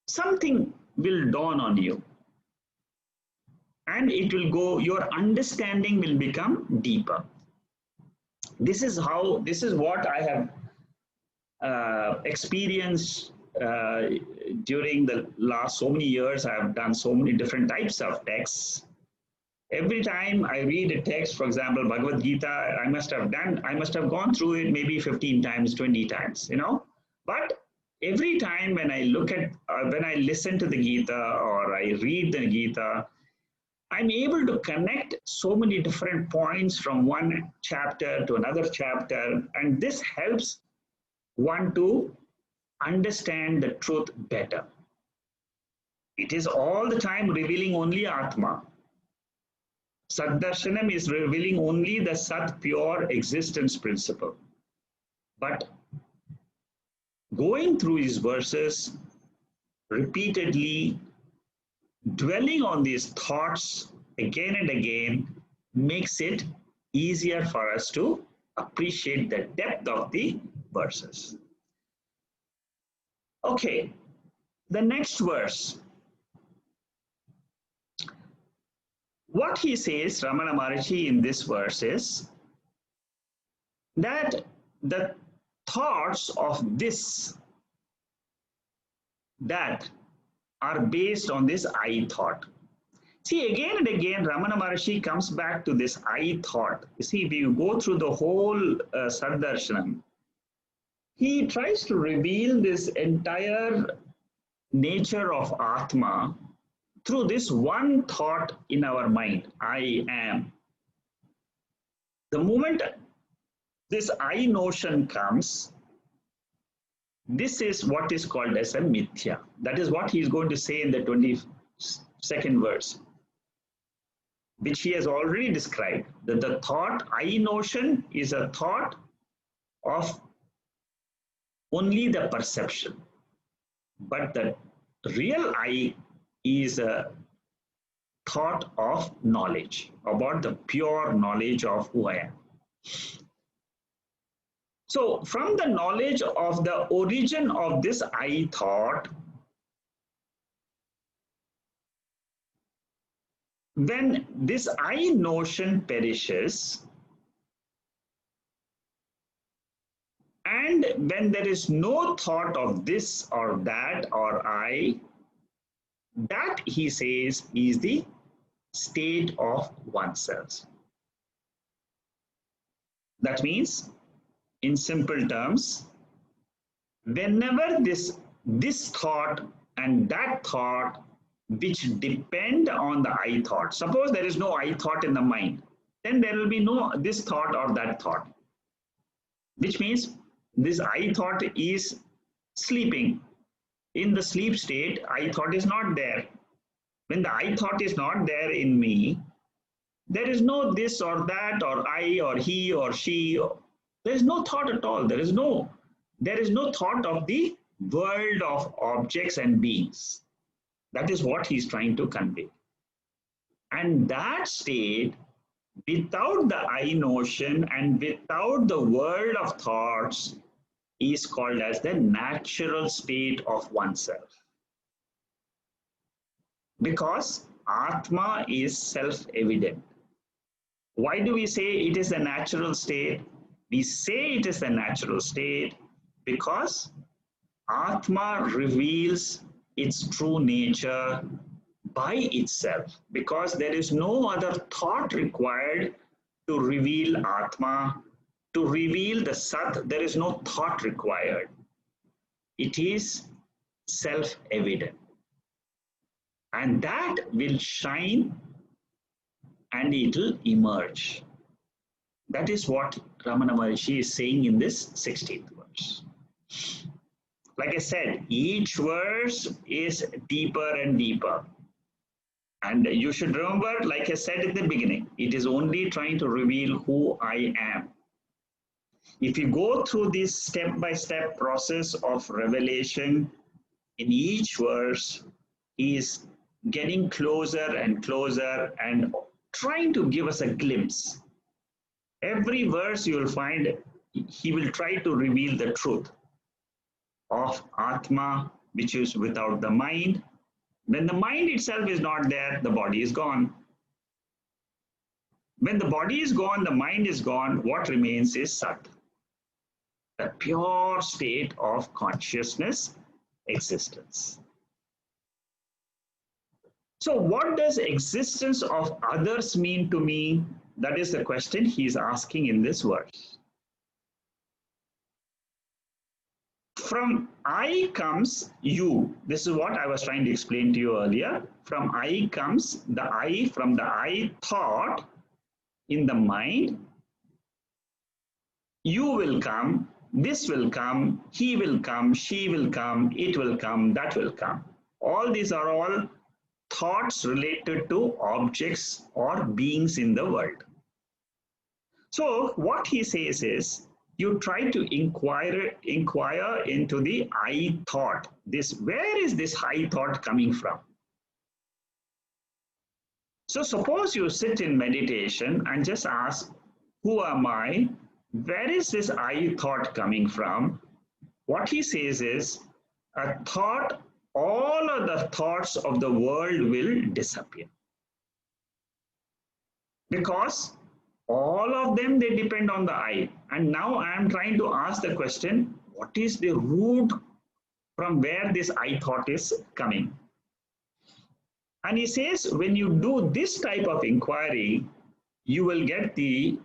Something will dawn on you. And it will go, your understanding will become deeper. This is what I have experienced during the last so many years. I have done so many different types of texts. Every time I read a text, for example, Bhagavad Gita, I must have gone through it maybe 15 times, 20 times, But every time when I look at, when I listen to the Gita or I read the Gita, I'm able to connect so many different points from one chapter to another chapter, and this helps one to understand the truth better. It is all the time revealing only Atma. Saddarshanam is revealing only the Sat pure existence principle. But going through these verses repeatedly, dwelling on these thoughts again and again, makes it easier for us to appreciate the depth of the verses. Okay, the next verse. What he says, Ramana Maharishi, in this verse is that the thoughts of this, that are based on this I thought. See, again and again, Ramana Maharishi comes back to this I thought. You see, if you go through the whole Saddarshanam, he tries to reveal this entire nature of Atma through this one thought in our mind, I am. The moment this I notion comes, this is what is called as a mithya. That is what he is going to say in the 22nd verse, which he has already described, that the thought I notion is a thought of only the perception. But the real I is a thought of knowledge, about the pure knowledge of who I am. So from the knowledge of the origin of this I thought, when this I notion perishes, and when there is no thought of this or that or I, that he says is the state of oneself. That means, in simple terms, whenever this thought and that thought which depend on the I thought, suppose there is no I thought in the mind, then there will be no this thought or that thought, which means this I thought is sleeping. In the sleep state, I thought is not there. When the I thought is not there in me, there is no this or that or I or he or she. There is no thought at all. There is no thought of the world of objects and beings. That is what he is trying to convey. And that state, without the I notion and without the world of thoughts, is called as the natural state of oneself. Because Atma is self-evident. Why do we say it is the natural state? We say it is the natural state because Atma reveals its true nature by itself, because there is no other thought required to reveal Atma, to reveal the Sat. There is no thought required. It is self-evident. And that will shine and it will emerge. That is what Ramana Maharishi is saying in this 16th verse. Like I said, each verse is deeper and deeper. And you should remember, like I said at the beginning, it is only trying to reveal who I am. If you go through this step-by-step process of revelation, in each verse, he is getting closer and closer and trying to give us a glimpse. Every verse you will find, he will try to reveal the truth of Atma, which is without the mind. When the mind itself is not there, the body is gone. When the body is gone, the mind is gone, what remains is Sat, the pure state of consciousness existence. So what does existence of others mean to me? That is the question he is asking in this verse. from I comes you. This is what I was trying to explain to you earlier. From I comes the I, from the I thought in the mind. You will come, this will come, he will come, she will come, it will come, that will come. All these are all thoughts related to objects or beings in the world. So what he says is, you try to inquire into the I thought. Where is this I thought coming from? So suppose you sit in meditation and just ask, who am I? Where is this I thought coming from? What he says is, a thought, all of the thoughts of the world will disappear. Because all of them, they depend on the I. And now I am trying to ask the question, what is the root from where this I thought is coming? And he says, when you do this type of inquiry, you will get the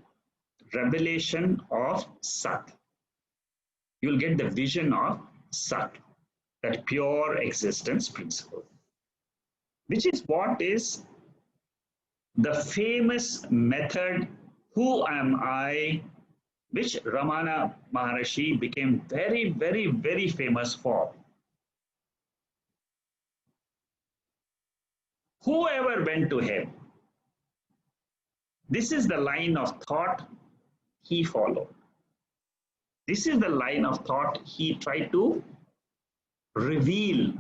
revelation of Sat. You will get the vision of Sat, that pure existence principle, which is what is the famous method, who am I, which Ramana Maharshi became very, very, very famous for. Whoever went to him, this is the line of thought he followed. This is the line of thought he tried to reveal.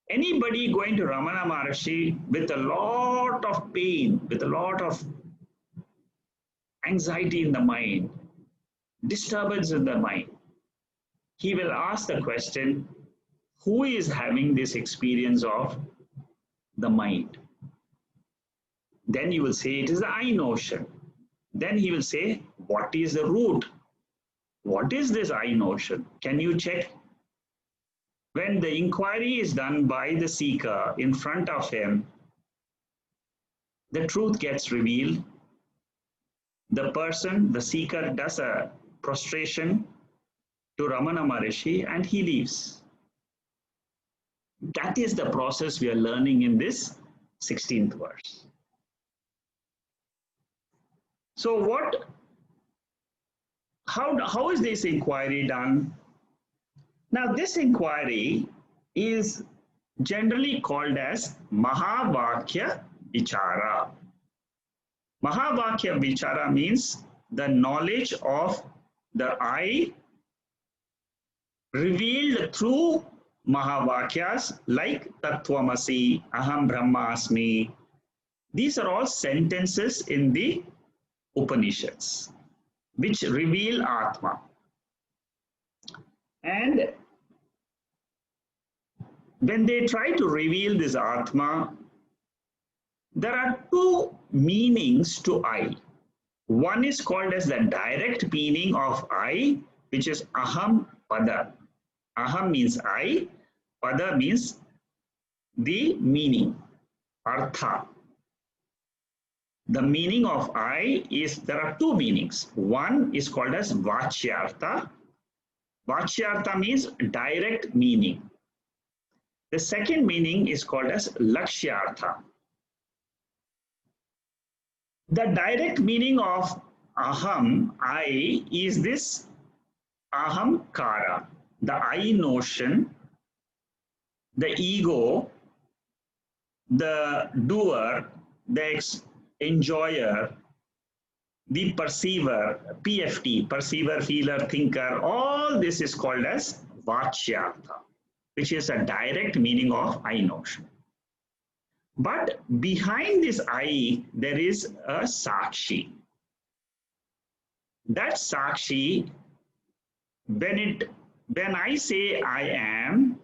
Anybody going to Ramana Maharshi with a lot of pain, with a lot of anxiety in the mind, disturbance in the mind, he will ask the question, who is having this experience of the mind? Then you will say it is the I notion. Then he will say, what is the root? What is this I notion? Can you check? When the inquiry is done by the seeker in front of him, the truth gets revealed. The person, the seeker, does a prostration to Ramana Maharshi and he leaves. That is the process we are learning in this 16th verse. So how is this inquiry done? Now this inquiry is generally called as Mahavakya Vichara. Mahavakya Vichara means the knowledge of the I revealed through Mahavakyas like Tattvamasi, Aham Brahmasmi. These are all sentences in the Upanishads which reveal Atma. And when they try to reveal this Atma, there are two meanings to I. One is called as the direct meaning of I, which is Aham Pada. Aham means I, Pada means the meaning, Artha. The meaning of I is, there are two meanings. One is called as Vachyartha. Vachyartha means direct meaning. The second meaning is called as Lakshyartha. The direct meaning of Aham, I, is this Ahamkara, the I notion, the ego, the doer, the enjoyer, the perceiver, PFT, perceiver, feeler, thinker, all this is called as Vachyartha, which is a direct meaning of I notion. But behind this I, there is a Sakshi. That Sakshi, when I say I am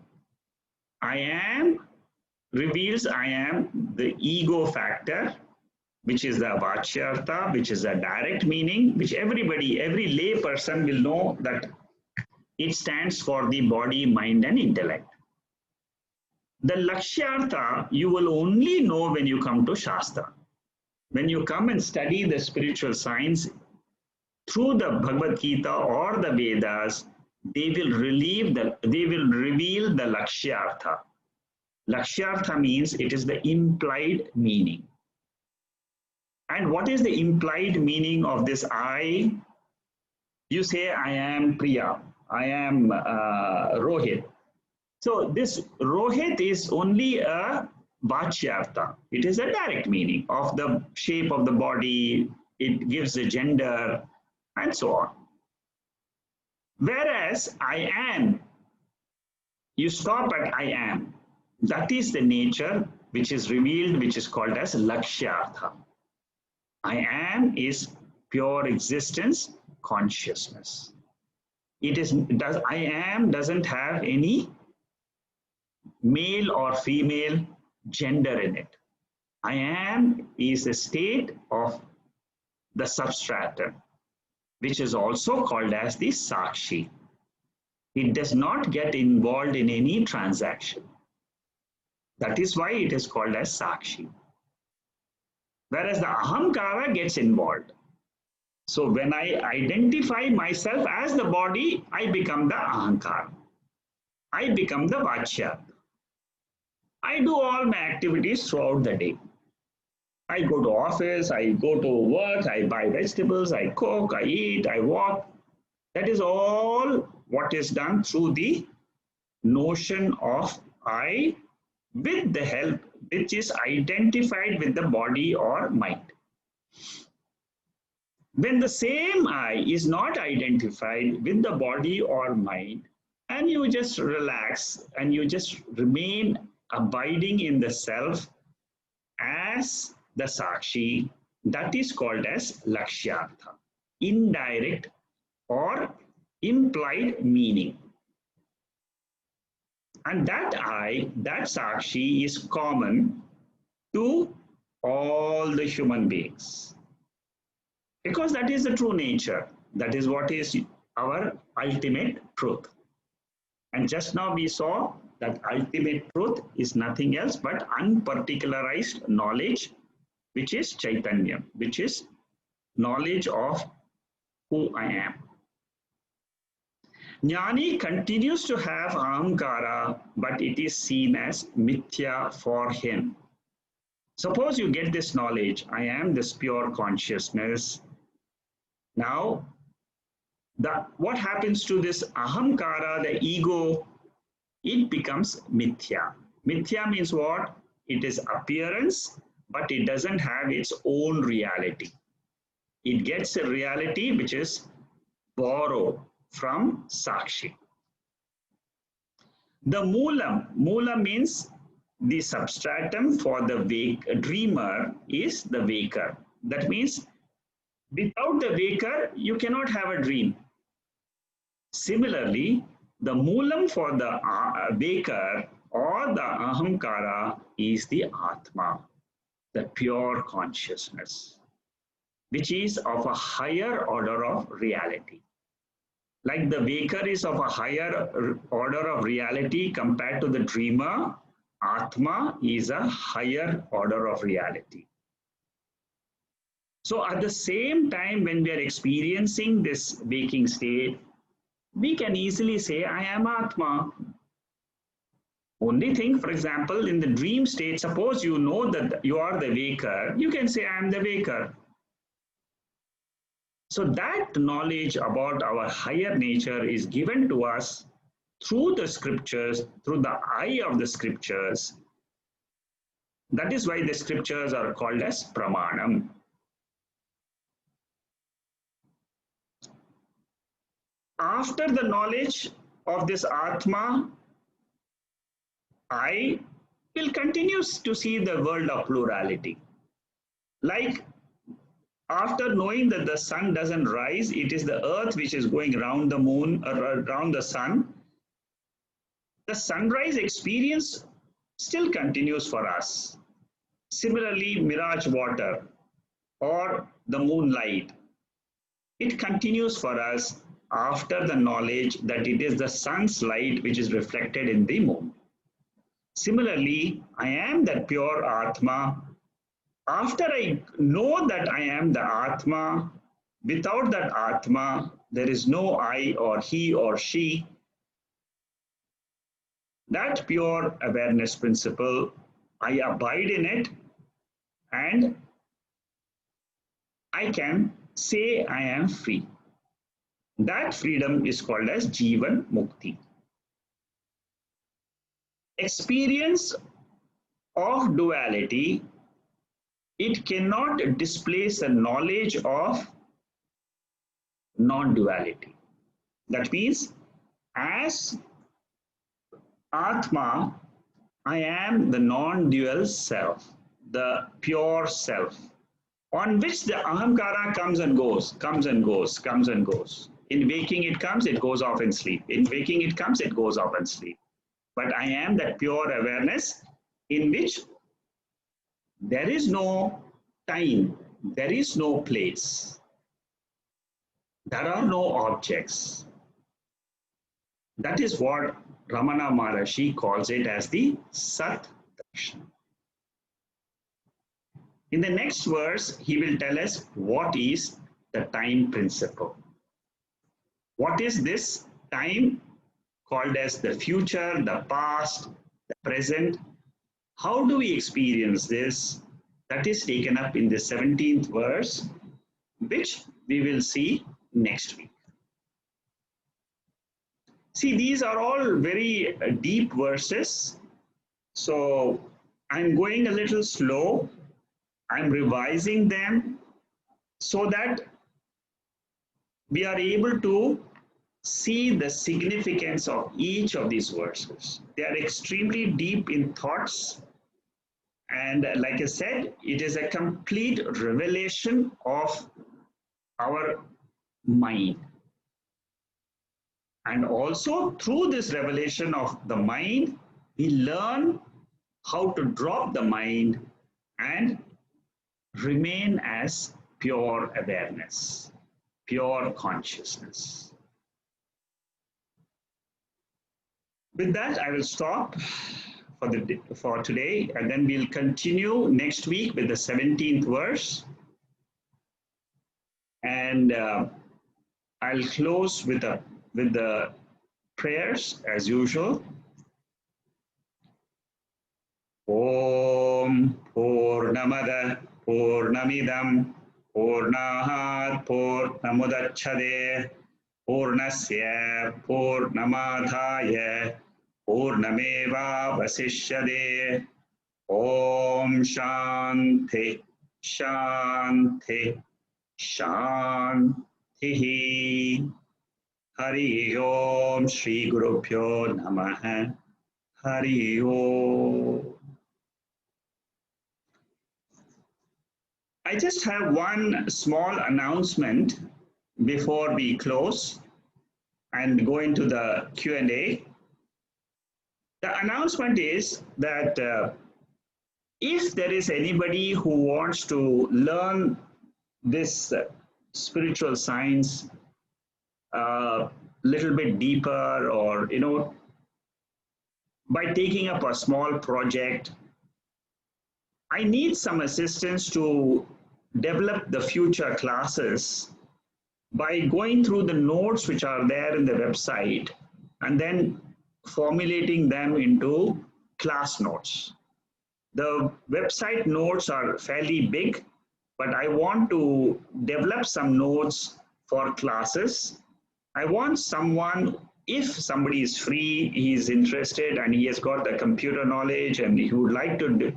reveals I am the ego factor, which is the Vachyartha, which is a direct meaning, which everybody, every lay person will know that it stands for the body, mind, and intellect. The Lakshyartha, you will only know when you come to Shastra. When you come and study the spiritual science through the Bhagavad Gita or the Vedas, they will reveal the Lakshyartha. Lakshyartha means it is the implied meaning. And what is the implied meaning of this I? You say, I am Priya, I am Rohit. So this Rohit is only a Vachyartha. It is a direct meaning of the shape of the body, it gives the gender, and so on. Whereas I am, you stop at I am. That is the nature which is revealed, which is called as Lakshyartha. I am is pure existence, consciousness. I am doesn't have any male or female gender in it. I am is a state of the substratum, which is also called as the Sakshi. It does not get involved in any transaction. That is why it is called as Sakshi. Whereas the Ahamkara gets involved. So when I identify myself as the body, I become the Ahankara. I become the Vachya. I do all my activities throughout the day. I go to office, I go to work, I buy vegetables, I cook, I eat, I walk. That is all what is done through the notion of I with the help which is identified with the body or mind. When the same I is not identified with the body or mind, and you just relax and you just remain abiding in the self as the Sakshi, that is called as Lakshyartha, indirect or implied meaning. And that I, that Sakshi is common to all the human beings. Because that is the true nature. That is what is our ultimate truth. And just now we saw that ultimate truth is nothing else but unparticularized knowledge, which is Chaitanya, which is knowledge of who I am. Jnani continues to have ahamkara, but it is seen as mithya for him. Suppose you get this knowledge, I am this pure consciousness. Now, what happens to this ahamkara, the ego? It becomes mithya. Mithya means what? It is appearance, but it doesn't have its own reality. It gets a reality which is borrowed from Sakshi. The Mula means the substratum for the dreamer is the waker. That means without the waker, you cannot have a dream. Similarly, the Moolam for the waker or the Ahamkara is the Atma, the pure consciousness, which is of a higher order of reality. Like the waker is of a higher order of reality compared to the dreamer, Atma is a higher order of reality. So at the same time, when we are experiencing this waking state, we can easily say, I am Atma. Only thing, for example, in the dream state, suppose you know that you are the waker, you can say, I am the waker. So that knowledge about our higher nature is given to us through the scriptures, through the eye of the scriptures. That is why the scriptures are called as pramanam. After the knowledge of this Atma, I will continue to see the world of plurality. Like after knowing that the sun doesn't rise, it is the earth which is going around the moon, around the sun, the sunrise experience still continues for us. Similarly, mirage water or the moonlight, it continues for us after the knowledge that it is the sun's light which is reflected in the moon. Similarly, I am that pure Atma. After I know that I am the Atma, without that Atma, there is no I or he or she, that pure awareness principle, I abide in it, and I can say I am free. That freedom is called as Jivan Mukti. Experience of duality, it cannot displace the knowledge of non-duality. That means, as Atma, I am the non-dual self, the pure self, on which the ahamkara comes and goes, comes and goes, comes and goes. In waking it comes, it goes off in sleep. In waking it comes, it goes off in sleep. But I am that pure awareness in which there is no time, there is no place, there are no objects. That is what Ramana Maharshi calls it as the Sat Darshan. In the next verse, he will tell us what is the time principle. What is this time called as the future, the past, the present? How do we experience this? That is taken up in the 17th verse, which we will see next week. See, these are all very deep verses. So I'm going a little slow. I'm revising them so that we are able to see the significance of each of these verses. They are extremely deep in thoughts. And like I said, it is a complete revelation of our mind. And also through this revelation of the mind, we learn how to drop the mind and remain as pure awareness, pure consciousness. With that, I will stop for today, and then we'll continue next week with the 17th verse. And I'll close with the prayers as usual. Om Purnamada Purnamidam Purnahat Purnamudachade Purnasya Purnamadhaya Purnameva Vasishyade. Om Shanti Shanti Shanti. Hari Om Shri Guru Pyo Namaha. Hari Om. I just have one small announcement before we close and go into the Q&A. The announcement is that if there is anybody who wants to learn this spiritual science a little bit deeper, or by taking up a small project, I need some assistance to develop the future classes by going through the notes which are there in the website and then formulating them into class notes. The website notes are fairly big, but I want to develop some notes for classes. I want someone, if somebody is free, he is interested and he has got the computer knowledge and he would like to,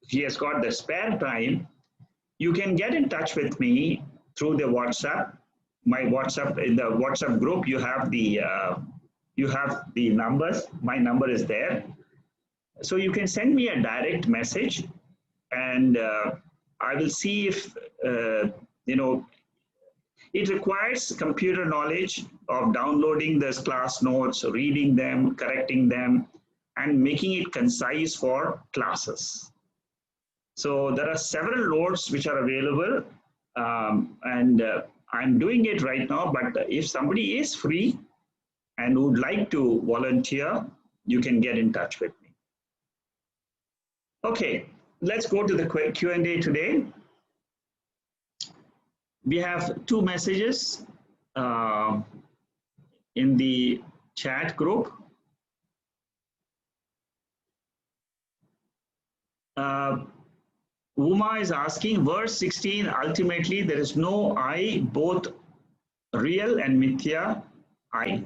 he has got the spare time, you can get in touch with me through the WhatsApp. My WhatsApp, in the WhatsApp group, you have the numbers. My number is there. So you can send me a direct message, and I will see if, it requires computer knowledge of downloading those class notes, reading them, correcting them, and making it concise for classes. So there are several notes which are available, and I'm doing it right now, but if somebody is free and would like to volunteer, you can get in touch with me. Okay, let's go to the Q&A today. We have two messages in the chat group. Uma is asking, verse 16, ultimately there is no I, both real and mithya I,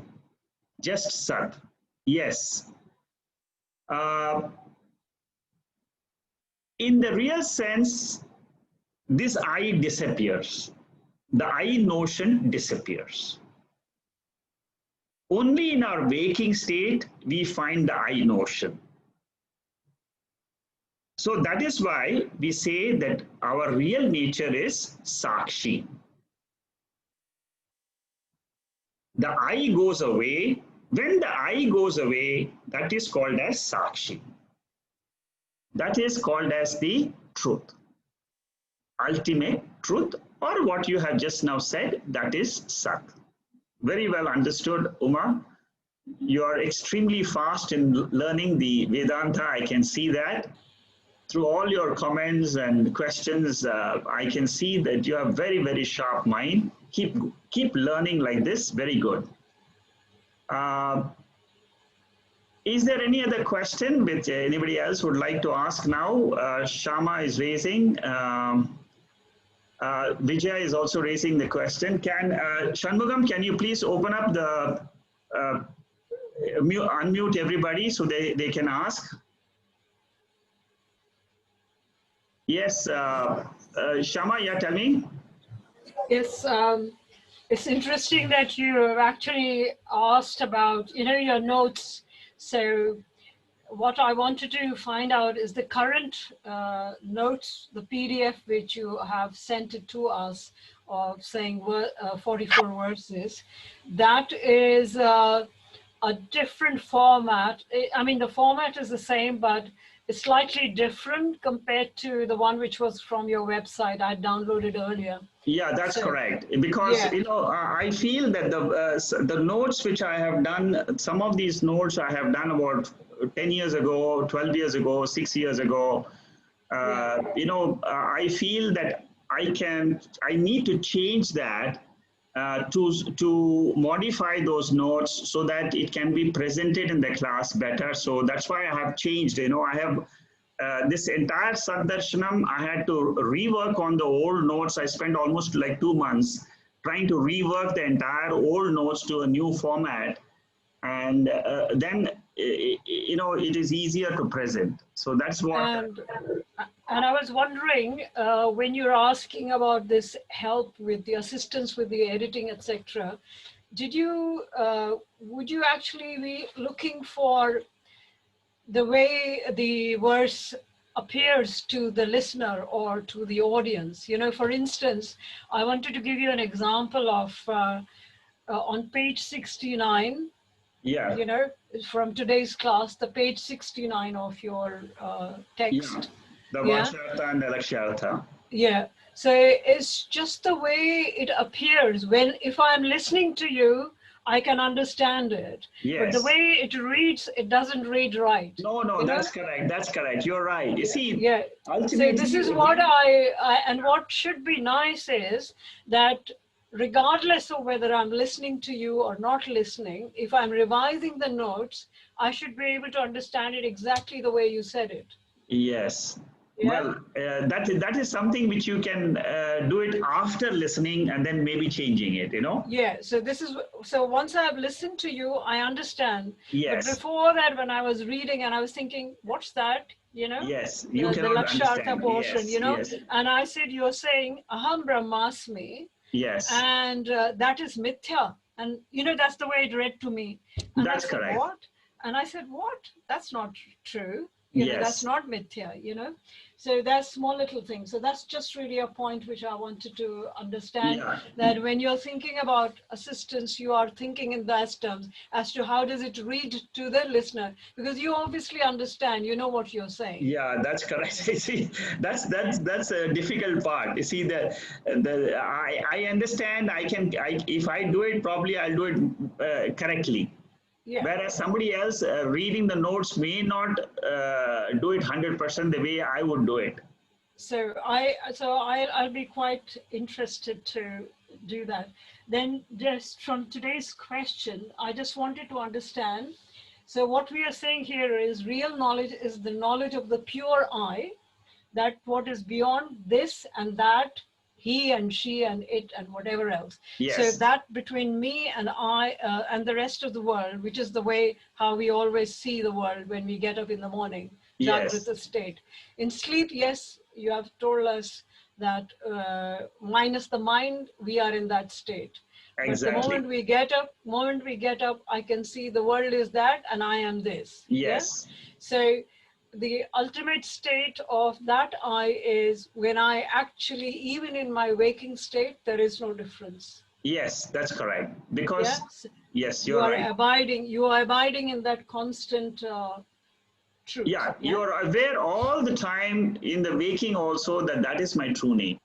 just Sat. Yes. In the real sense, this I disappears. The I notion disappears. Only in our waking state, we find the I notion. So that is why we say that our real nature is Sakshi. The I goes away. When the I goes away, that is called as Sakshi. That is called as the truth. Ultimate truth, or what you have just now said, that is Sat. Very well understood, Uma. You are extremely fast in learning the Vedanta. I can see that. Through all your comments and questions, I can see that you have very, very sharp mind. Keep learning like this. Very good. Is there any other question which anybody else would like to ask now? Shama is raising. Vijay is also raising the question. Shanmugam, can you please open up the unmute everybody so they can ask? Yes, Shama, yeah, tell me. Yes, it's interesting that you have actually asked about, your notes. So what I wanted to find out is the current notes, the PDF which you have sent it to us of saying 44 verses. That is a different format. I mean, the format is the same, but it's slightly different compared to the one which was from your website I downloaded earlier. Yeah, that's correct. Because, I feel that the notes which I have done, some of these notes I have done about 10 years ago, 12 years ago, 6 years ago. I feel that I need to change that to modify those notes so that it can be presented in the class better. So that's why I have changed. I have this entire Saddarshanam, I had to rework on the old notes. I spent almost like 2 months trying to rework the entire old notes to a new format. And then, it is easier to present. So that's what. And I was wondering, when you're asking about this help with the assistance with the editing, etc., would you actually be looking for the way the verse appears to the listener or to the audience? For instance, I wanted to give you an example of on page 69. Yeah. From today's class, the page 69 of your text. Yeah. The Vachartha and the Lakshartha. Yeah. So it's just the way it appears. If I'm listening to you, I can understand it. Yes. But the way it reads, it doesn't read right. No, that's correct. That's correct. You're right. You see, yeah. Ultimately, so this is what and what should be nice is that regardless of whether I'm listening to you or not listening, if I'm revising the notes, I should be able to understand it exactly the way you said it. Yes. Yeah? Well, that is something which you can do it after listening and then maybe changing it, Yeah. So once I've listened to you, I understand. Yes. But before that, when I was reading and I was thinking, what's that? Yes. You the cannot Lakshartha understand. portion, Yes. And I said, you're saying Aham Brahmasmi. Yes. And that is mithya. And, that's the way it read to me. And That's I said, correct. what? And I said, what? That's not true. That's not mithya, So that's small little things. So that's just really a point which I wanted to understand, that when you're thinking about assistance, you are thinking in those terms as to how does it read to the listener, because you obviously understand, you know what you're saying. Yeah, that's correct. See, that's a difficult part. You see, I understand. If I do it properly, I'll do it correctly. Yeah. Whereas somebody else reading the notes may not do it 100% the way I would do it. I'll be quite interested to do that. Then just from today's question, I just wanted to understand. So what we are saying here is real knowledge is the knowledge of the pure I, that what is beyond this and that, he and she and it and whatever else. So Yes. that between me and I and the rest of the world, which is the way how we always see the world when we get up in the morning, Yes. Jagrata state. In sleep, yes, you have told us that minus the mind, we are in that state. But the Exactly. moment we get up, I can see the world is that and I am this. Yes. Yeah? So the ultimate state of that I is when I actually, even in my waking state, there is no difference. Yes, that's correct. Because, Yes, yes, you you're are right. you are abiding in that constant truth. Yeah, you're aware all the time in the waking also that that is my true name.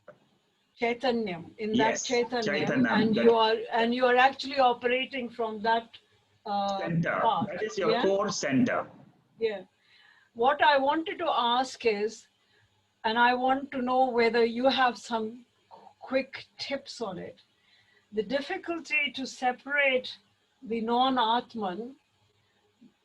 Chaitanyam, in that Yes, Chaitanyam, Chaitanam, and you are actually operating from that center. path. That is your Yeah, core center. yeah. What I wanted to ask is, and I want to know whether you have some quick tips on it. The difficulty to separate the non-Atman,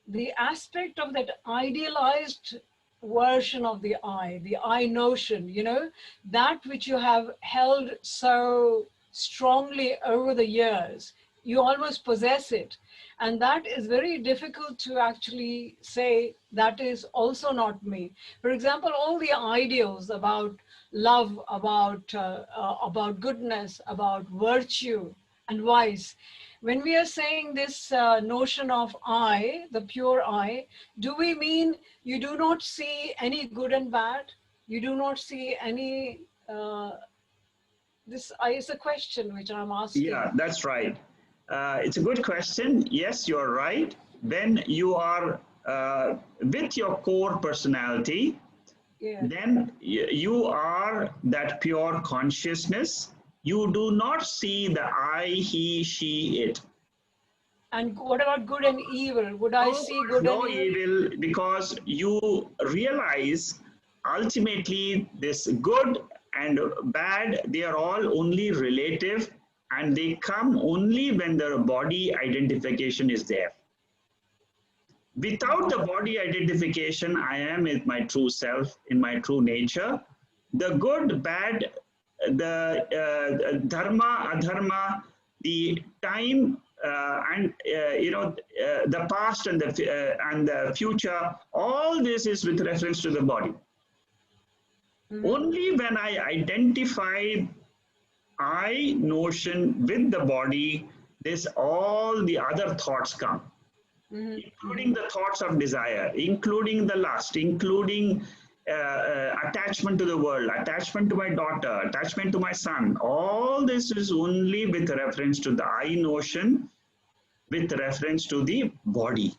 the aspect of that idealized version of the I notion, you know, that which you have held so strongly over the years, you almost possess it. And that is very difficult to actually say that is also not me. For example, all the ideals about love, about goodness, about virtue and vice, when we are saying this notion of I, the pure I, do we mean you do not see any good and bad? You do not see any, this is a question which I'm asking. Yeah, that's right. It's a good question. Yes, you're right. When you are with your core personality, Yeah. then you are that pure consciousness. You do not see the I, he, she, it. And what about good and evil? Would I No see good, good and no evil? evil, because you realize ultimately this good and bad, they are all only relative and they come only when the body identification is there. Without the body identification, I am in my true self, in my true nature. The good, bad, the dharma, adharma, the time, and the past and the future. All this is with reference to the body. Only when I identify I notion with the body, this all the other thoughts come, including the thoughts of desire, including the lust, including attachment to the world, attachment to my daughter, attachment to my son. All this is only with reference to the I notion, with reference to the body.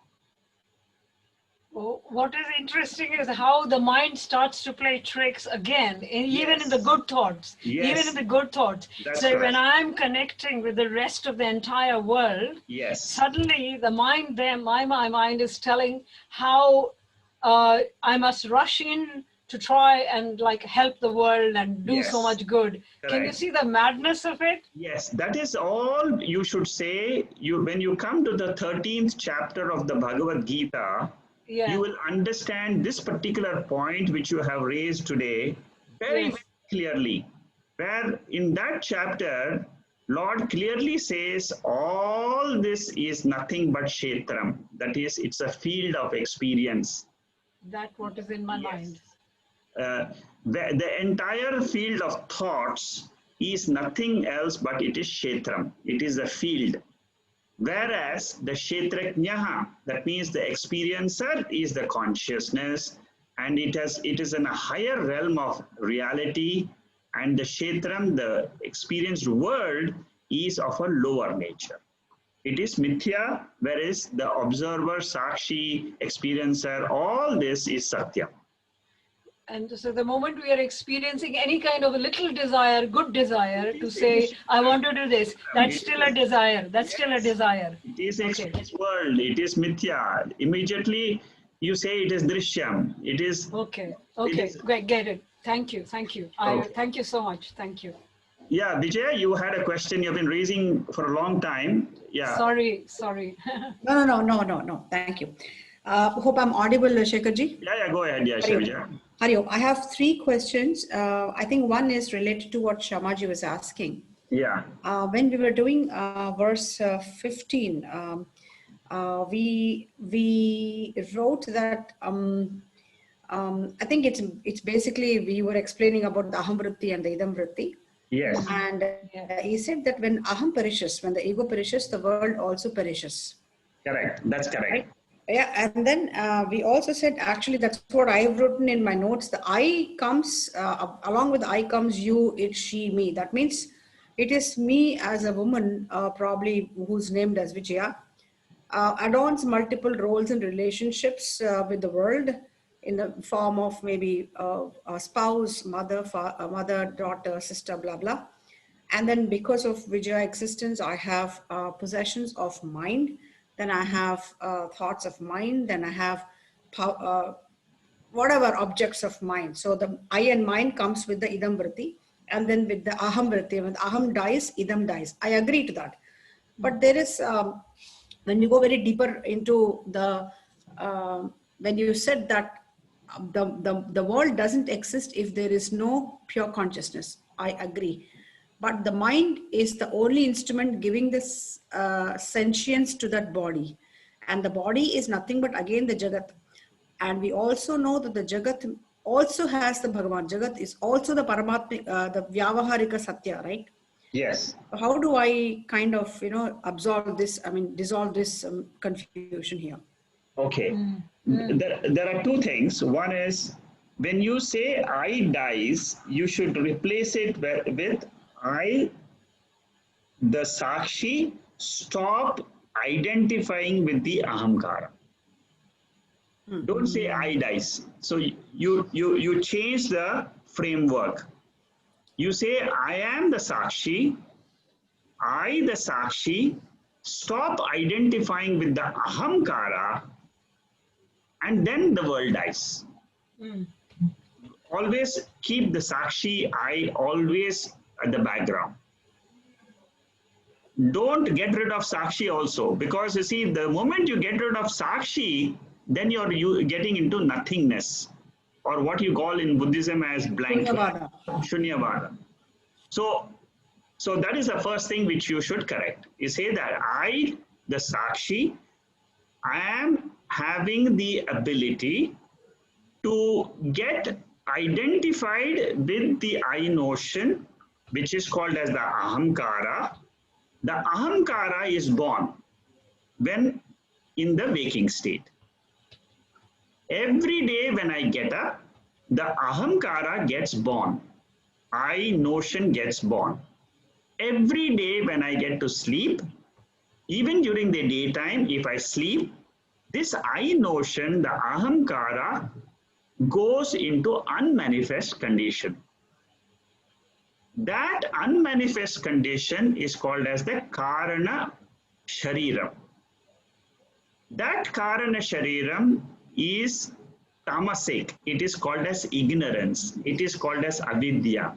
Oh, what is interesting is how the mind starts to play tricks again, even in the Yes. good thoughts, even in Yes, the good thoughts. that's So correct. when I'm connecting with the rest of the entire world, Yes. suddenly the mind there, my mind is telling how I must rush in to try and like help the world and do so Yes. much good. Can you Correct. see the madness of it? Yes, that is all you should say. You when you come to the 13th chapter of the Bhagavad Gita, you Yeah. will understand this particular point which you have raised today very, Yes. very clearly. Where in that chapter, Lord clearly says all this is nothing but Kshetram. That is, it's a field of experience. That what is in my mind. Yes. The entire field of thoughts is nothing else but it is Kshetram. It is a field. Whereas the Kshetraknyaha, that means the experiencer, is the consciousness, and it is in a higher realm of reality, and the Kshetram, the experienced world, is of a lower nature. It is mithya, whereas the observer, sakshi, experiencer, all this is satya. And so the moment we are experiencing any kind of a little desire, good desire, to It say, is I want to do this, that's it still a is, desire. That's still a yes, desire. it is Okay. experienced world. It is mithya. Immediately you say it is drishyam. It Okay. it Okay. is Great. Get it. Thank you. Thank you. Okay. Thank you so much. Thank you. Yeah, Vijay, you had a question you've been raising for a long time. Yeah. Sorry. No. Thank you. Hope I'm audible, Shekharji. Yeah, go ahead. Yeah, Hari Om. Vijay. Hari Om. I have three questions. I think one is related to what Shamaji was asking. Yeah. When we were doing verse 15, we wrote that I think it's basically we were explaining about the aham vritti and the idam vritti. Yes. And he said that when aham perishes, when the ego perishes, the world also perishes. Correct. That's correct. Right? Yeah, and then we also said, actually, that's what I've written in my notes. The I comes, along with I comes you, it, she, me. That means it is me as a woman, probably who's named as Vijaya, adorns multiple roles and relationships with the world in the form of maybe a spouse, mother, daughter, sister, blah, blah. And then because of Vijaya existence, I have possessions of mind. Then I have thoughts of mind. Then I have whatever objects of mind. So the I and mind comes with the idam vritti. And then with the aham vritti, when aham dies, idam dies. I agree to that. But there is, when you go very deeper into when you said that the world doesn't exist if there is no pure consciousness, I agree. But the mind is the only instrument giving this sentience to that body. And the body is nothing but again the Jagat. And we also know that the Jagat also has the Bhagavan. Jagat is also the Paramatma, the Vyavaharika Satya, right? Yes. How do I kind of, absorb this, dissolve this confusion here? Okay. There are two things. One is when you say I dies, you should replace it with I, the Sakshi, stop identifying with the Ahamkara. Don't say I dies. So you change the framework. You say I am the Sakshi, I the Sakshi, stop identifying with the Ahamkara, and then the world dies. Always keep the Sakshi, I always at the background. Don't get rid of Sakshi also, because you see, the moment you get rid of Sakshi, then you're getting into nothingness, or what you call in Buddhism as blank. Shunyavada. So that is the first thing which you should correct. You say that I, the Sakshi, I am having the ability to get identified with the I notion, which is called as the Ahamkara. The Ahamkara is born when in the waking state. Every day when I get up, the Ahamkara gets born. I notion gets born. Every day when I get to sleep, even during the daytime, if I sleep, this I notion, the Ahamkara, goes into unmanifest condition. That unmanifest condition is called as the Karana Shariram. That Karana Shariram is tamasic. It is called as ignorance. It is called as avidya.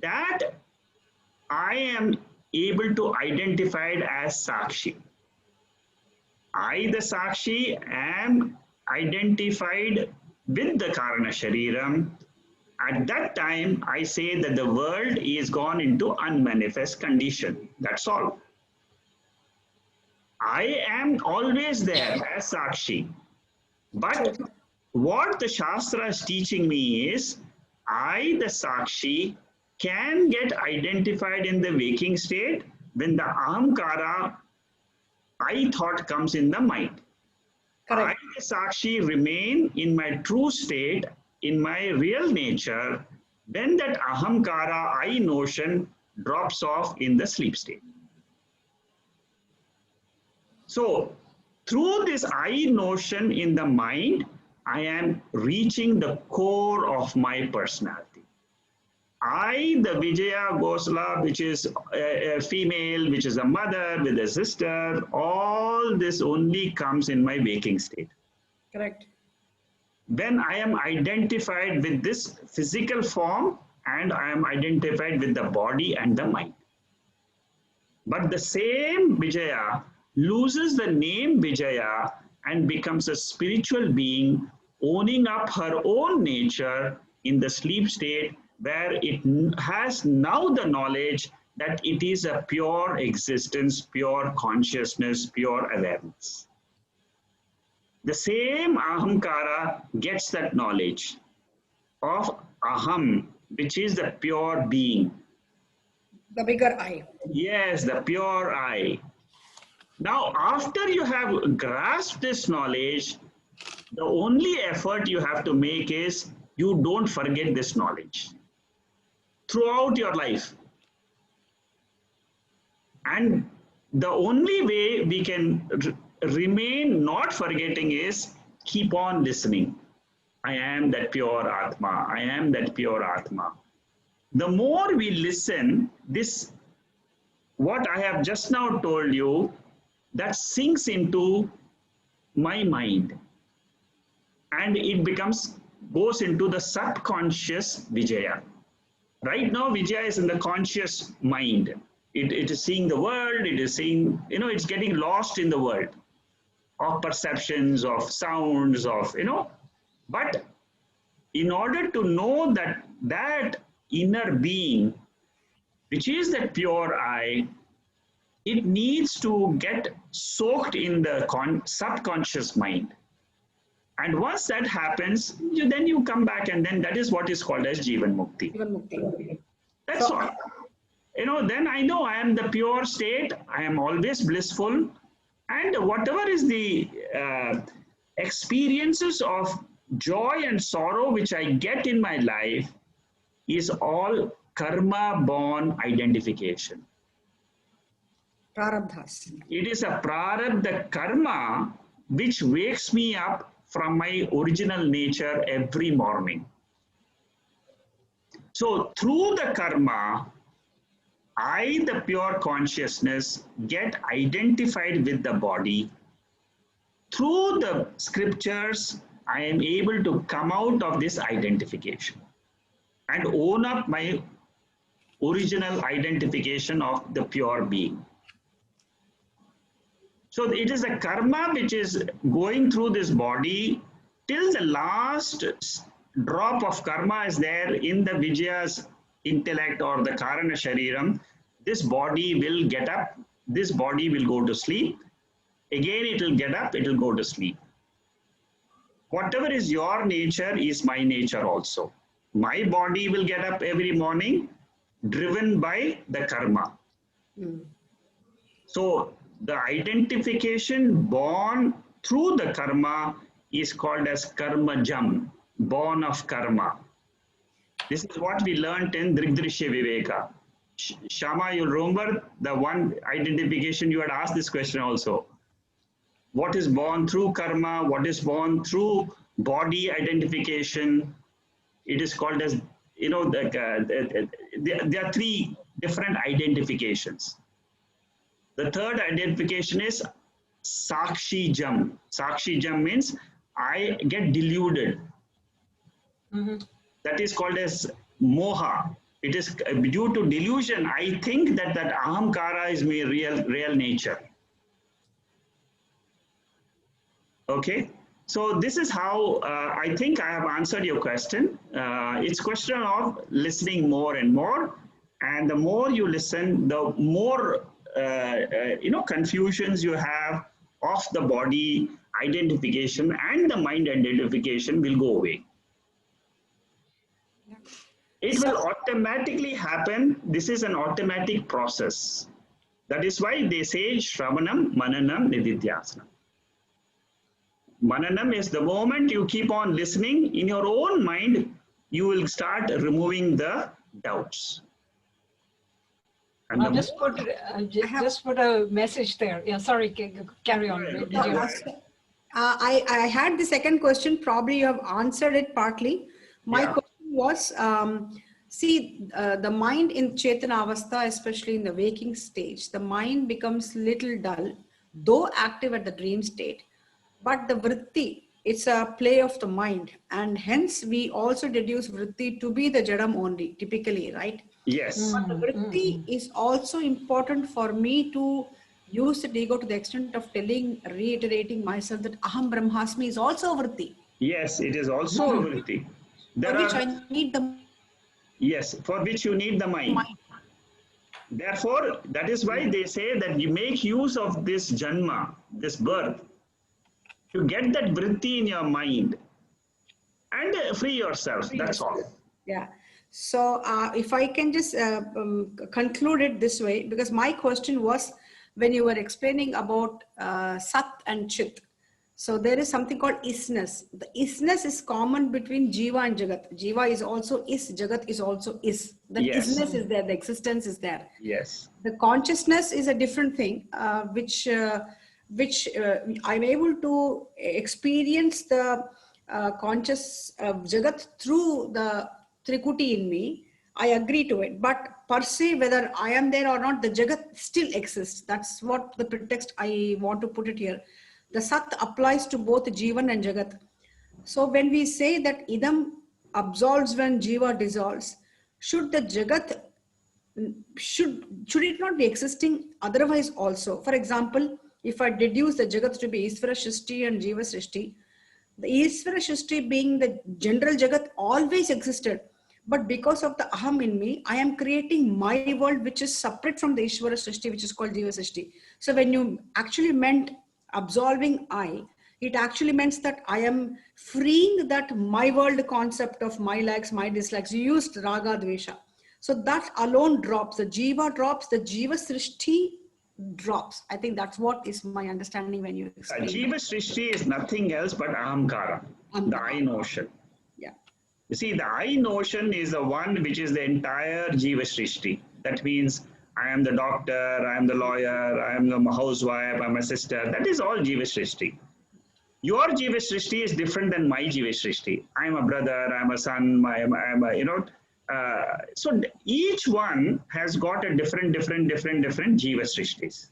That I am able to identify it as Sakshi. I, the Sakshi, am identified with the Karana Shariram. At that time, I say that the world is gone into unmanifest condition. That's all. I am always there as Sakshi. But what the Shastra is teaching me is, I, the Sakshi, can get identified in the waking state when the Ahamkara, I thought, comes in the mind. Correct. I, the Sakshi, remain in my true state, in my real nature, when that Ahamkara, I notion, drops off in the sleep state. So, through this I notion in the mind, I am reaching the core of my personality. I, the Vijaya Gosla, which is a female, which is a mother with a sister, all this only comes in my waking state. Correct. when I am identified with this physical form and I am identified with the body and the mind. But the same Vijaya loses the name Vijaya and becomes a spiritual being owning up her own nature in the sleep state, where it has now the knowledge that it is a pure existence, pure consciousness, pure awareness. The same Ahamkara gets that knowledge of Aham, which is the pure being. The bigger I. Yes, the pure I. Now, after you have grasped this knowledge, the only effort you have to make is you don't forget this knowledge throughout your life. And the only way we can remain not forgetting is keep on listening. I am that pure Atma. I am that pure Atma. The more we listen, this, what I have just now told you, that sinks into my mind and it goes into the subconscious Vijaya. Right now, Vijaya is in the conscious mind. It is seeing the world, it is seeing, it's getting lost in the world of perceptions, of sounds, of, but in order to know that inner being, which is that pure I, it needs to get soaked in the subconscious mind. And once that happens, then you come back, and then that is what is called as Jivan Mukti. Jivan Mukti. That's what, then I know I am the pure state, I am always blissful, and whatever is the experiences of joy and sorrow which I get in my life is all karma-born identification. Prarabdhas. It is a prarabdha karma which wakes me up from my original nature every morning. So through the karma, I, the pure consciousness, get identified with the body. Through the scriptures, I am able to come out of this identification and own up my original identification of the pure being. So it is a karma which is going through this body till the last drop of karma is there in the Vijaya's intellect or the Karana Shariram. This body will get up, this body will go to sleep. Again, it will get up, it will go to sleep. Whatever is your nature is my nature also. My body will get up every morning, driven by the karma. So the identification born through the karma is called as karmajam, born of karma. This is what we learned in Drigdrishya Viveka. Shama, you remember the one identification you had asked this question also. What is born through karma? What is born through body identification? It is called as, there are three different identifications. The third identification is Sakshi Jam. Sakshi Jam means I get deluded. That is called as moha. It is due to delusion. I think that ahamkara is my real nature. Okay. So this is how I think I have answered your question. It's question of listening more and more. And the more you listen, the more confusions you have of the body identification and the mind identification will go away. It will automatically happen. This is an automatic process. That is why they say Shravanam, Mananam, Nididhyasana. Mananam is the moment you keep on listening in your own mind, you will start removing the doubts. I'll just put a message there. Yeah, sorry, carry on. Did you? I had the second question. Probably you have answered it partly. My question was, the mind in Chetana Avastha, especially in the waking stage, the mind becomes little dull, though active at the dream state. But the vritti, it's a play of the mind, and hence we also deduce vritti to be the jadam only, typically, right? Yes. But the vritti is also important for me to use the ego to the extent of telling, reiterating myself that aham brahmasmi is also a vritti, Yes, it is also a vritti. for There which are, I need the yes, for which you need the mind. mind. Therefore, that is why they say that you make use of this janma, this birth, to get that vritti in your mind and free yourself. That's all. Yeah. So if I can just conclude it this way, because my question was when you were explaining about Sat and Chit. So there is something called isness. The isness is common between Jiva and Jagat. Jiva is also is, Jagat is also is. That Yes. isness is there, the existence is there. Yes. The consciousness is a different thing, which I'm able to experience the conscious Jagat through the Trikuti in me. I agree to it, but per se, whether I am there or not, the Jagat still exists. That's what the pretext I want to put it here. The Sat applies to both Jivan and Jagat. So when we say that Idam absolves when Jiva dissolves, should the Jagat should it not be existing otherwise also? For example, if I deduce the Jagat to be Isvara Shristi and Jiva Shristi, the Isvara Shristi being the general Jagat always existed. But because of the Aham in me, I am creating my world which is separate from the Ishvara Shristi, which is called Jiva Shristi. So when you actually meant absolving I, it actually means that I am freeing that my world concept of my likes, my dislikes. You used Raga Dvesha. So that alone drops, the Jiva drops, the Jiva Srishti drops. I think that's what is my understanding when you explain that. Jiva Srishti is nothing else but ahamkara, the I notion. Yeah. You see, the I notion is the one which is the entire Jiva Srishti. That means I am the doctor, I am the lawyer, I am the housewife, I am a sister. That is all Jiva Srishti. Your Jiva Srishti is different than my Jiva Srishti. I am a brother, I am a son, I am a, so each one has got a different Jiva Srishtis.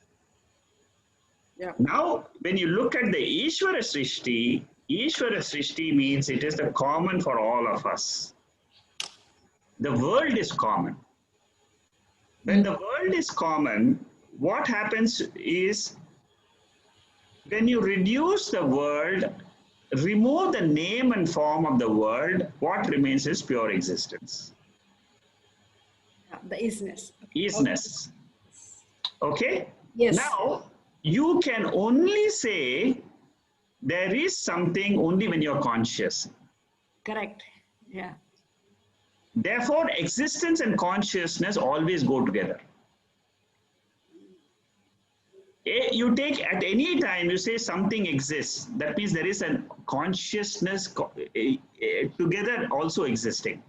Yeah. Now, when you look at the Ishvara Srishti means it is the common for all of us. The world is common. When the world is common, what happens is when you reduce the world, remove the name and form of the world, what remains is pure existence. The isness. Isness. Okay? Yes. Now, you can only say there is something only when you're conscious. Correct. Yeah. Therefore, existence and consciousness always go together. You take at any time, you say something exists. That means there is a consciousness together also existing.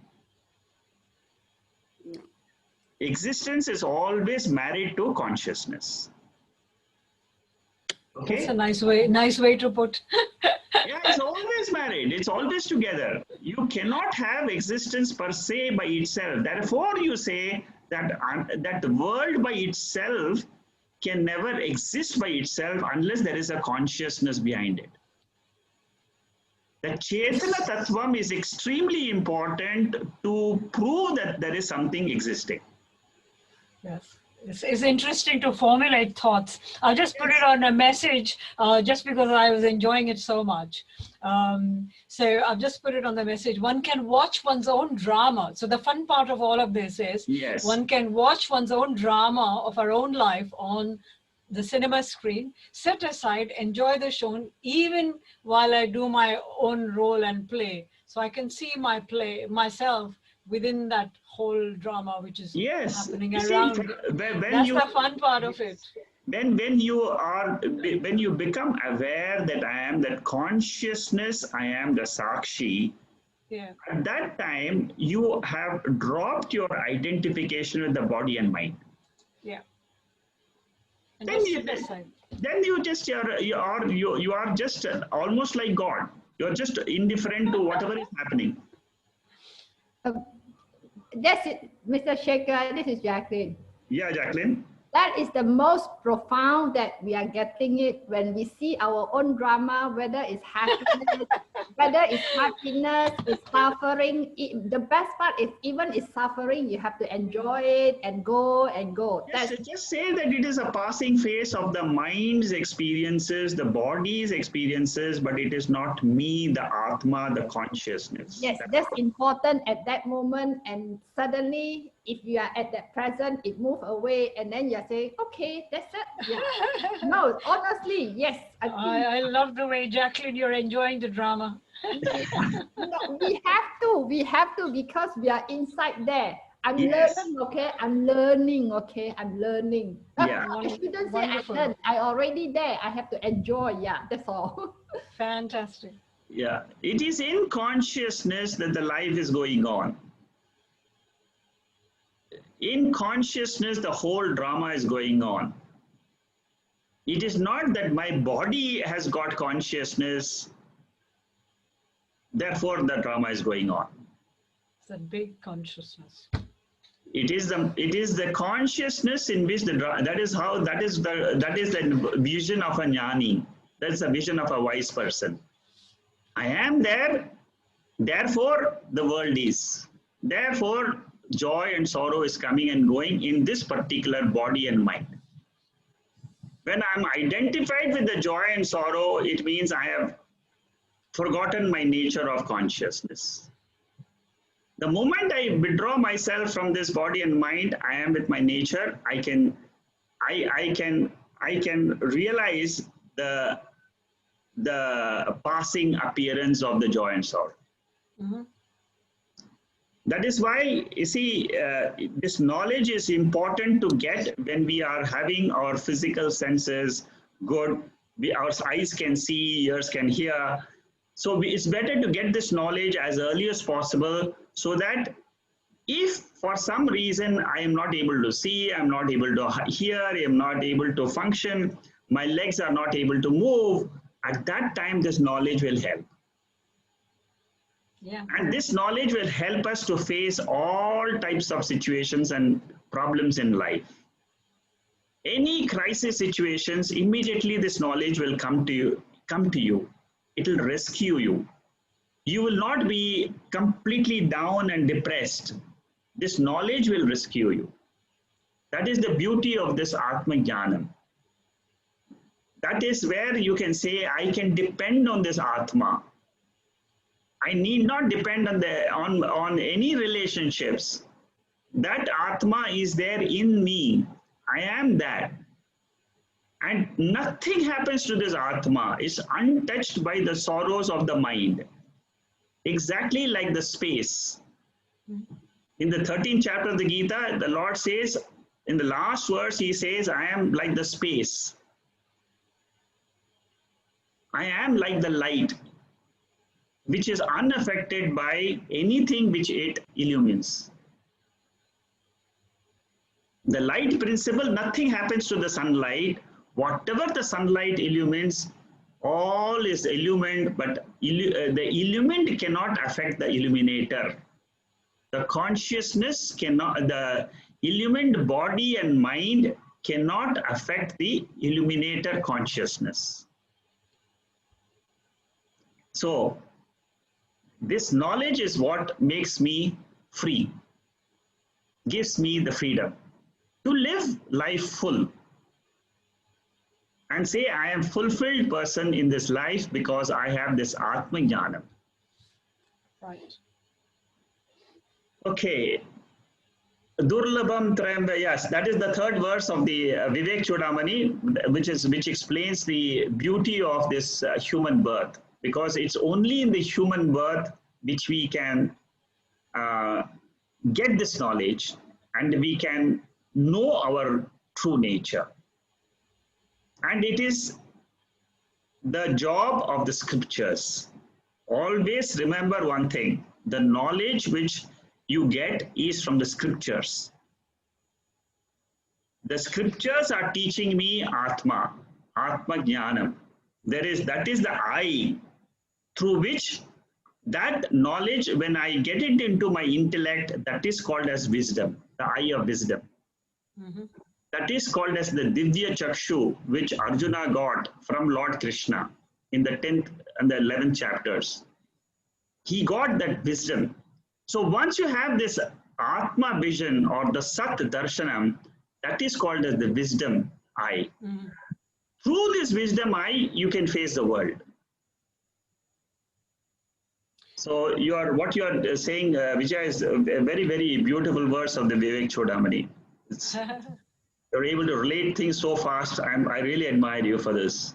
Existence is always married to consciousness. Okay? That's a nice way to put. Yeah, it's always married. It's always together. You cannot have existence per se by itself. Therefore, you say that that the world by itself can never exist by itself unless there is a consciousness behind it. The Chetana Tattvam is extremely important to prove that there is something existing. Yes. It's interesting to formulate thoughts. I'll just put it on a message just because I was enjoying it so much. So I've just put it on the message. One can watch one's own drama. So the fun part of all of this is one can watch one's own drama of our own life on the cinema screen, set aside, enjoy the show, even while I do my own role and play. So I can see myself within that whole drama which is happening around. That's the fun part of it. When you become aware that I am that consciousness, I am the Sakshi, at that time you have dropped your identification with the body and mind. Yeah. And Then you are just almost like God. You're just indifferent to whatever is happening. Mr. Shekhar, this is Jacqueline. Yeah, Jacqueline. That is the most profound that we are getting it when we see our own drama, whether it's happiness, whether it's happiness, it's suffering. The best part is even it's suffering, you have to enjoy it and go and go. Yes, just say that it is a passing phase of the mind's experiences, the body's experiences, but it is not me, the Atma, the consciousness. Yes, that's important at that moment. And suddenly, if you are at that present, it move away, and then you say, "Okay, that's it." Yeah. No, honestly, yes. I love the way, Jacqueline, you're enjoying the drama. No, we have to because we are inside there. I'm Yes. learning, okay? I'm learning, okay? I'm learning. Yeah. I shouldn't say Wonderful. I learned. I already there. I have to enjoy. Yeah, that's all. Fantastic. Yeah. It is in consciousness that the life is going on. In consciousness, the whole drama is going on. It is not that my body has got consciousness, therefore the drama is going on. It's a big consciousness. It is the consciousness in which that is the vision of a jnani. That's the vision of a wise person. I am there, therefore the world is. Therefore, joy and sorrow is coming and going in this particular body and mind. When I'm identified with the joy and sorrow, it means I have forgotten my nature of consciousness. The moment I withdraw myself from this body and mind, I am with my nature. I can realize the passing appearance of the joy and sorrow. Mm-hmm. That is why, you see, this knowledge is important to get when we are having our physical senses good. Our eyes can see, ears can hear. So it's better to get this knowledge as early as possible, so that if for some reason I am not able to see, I'm not able to hear, I am not able to function, my legs are not able to move, at that time this knowledge will help. Yeah. And this knowledge will help us to face all types of situations and problems in life. Any crisis situations, immediately this knowledge will come to you. It will rescue you. You will not be completely down and depressed. This knowledge will rescue you. That is the beauty of this Atma Jnanam. That is where you can say, I can depend on this Atma. I need not depend on any relationships. That Atma is there in me. I am that. And nothing happens to this Atma. It's untouched by the sorrows of the mind. Exactly like the space. In the 13th chapter of the Gita, the Lord says, in the last verse, he says, I am like the space. I am like the light, which is unaffected by anything which it illumines. The light principle, nothing happens to the sunlight. Whatever the sunlight illumines, all is illumined, but the illumined cannot affect the illuminator. The consciousness cannot, the illumined body and mind cannot affect the illuminator consciousness. So, this knowledge is what makes me free, gives me the freedom to live life full and say I am fulfilled person in this life because I have this Atma Jnanam. Right. Okay. Durlabham Trayamba, yes, that is the third verse of the Vivek Chudamani, which explains the beauty of this human birth, because it's only in the human birth which we can get this knowledge and we can know our true nature. And it is the job of the scriptures. Always remember one thing, the knowledge which you get is from the scriptures. The scriptures are teaching me Atma Jnanam. That is the eye through which that knowledge, when I get it into my intellect, that is called as wisdom, the eye of wisdom. Mm-hmm. That is called as the Divya Chakshu, which Arjuna got from Lord Krishna in the 10th and the 11th chapters. He got that wisdom. So once you have this Atma vision or the Sat Darshanam, that is called as the wisdom eye. Mm. Through this wisdom eye, you can face the world. So what you are saying, Vijay, is a very, very beautiful verse of the Vivek Chodamani. You're able to relate things so fast. I really admire you for this.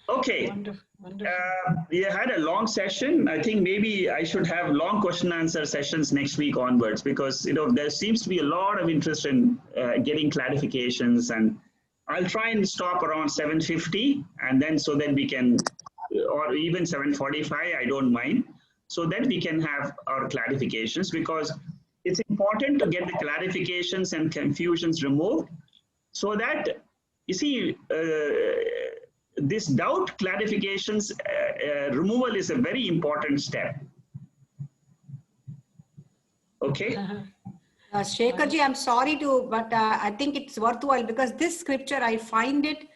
Okay. Wonderful. Wonderful. We had a long session. I think maybe I should have long question answer sessions next week onwards, because there seems to be a lot of interest in getting clarifications, and I'll try and stop around 7:50, and then so that we can, or even 7:45, I don't mind, so that we can have our clarifications, because it's important to get the clarifications and confusions removed, so that, you see, this doubt clarifications removal is a very important step. Okay. Shekharji, I'm sorry but I think it's worthwhile, because this scripture, I find it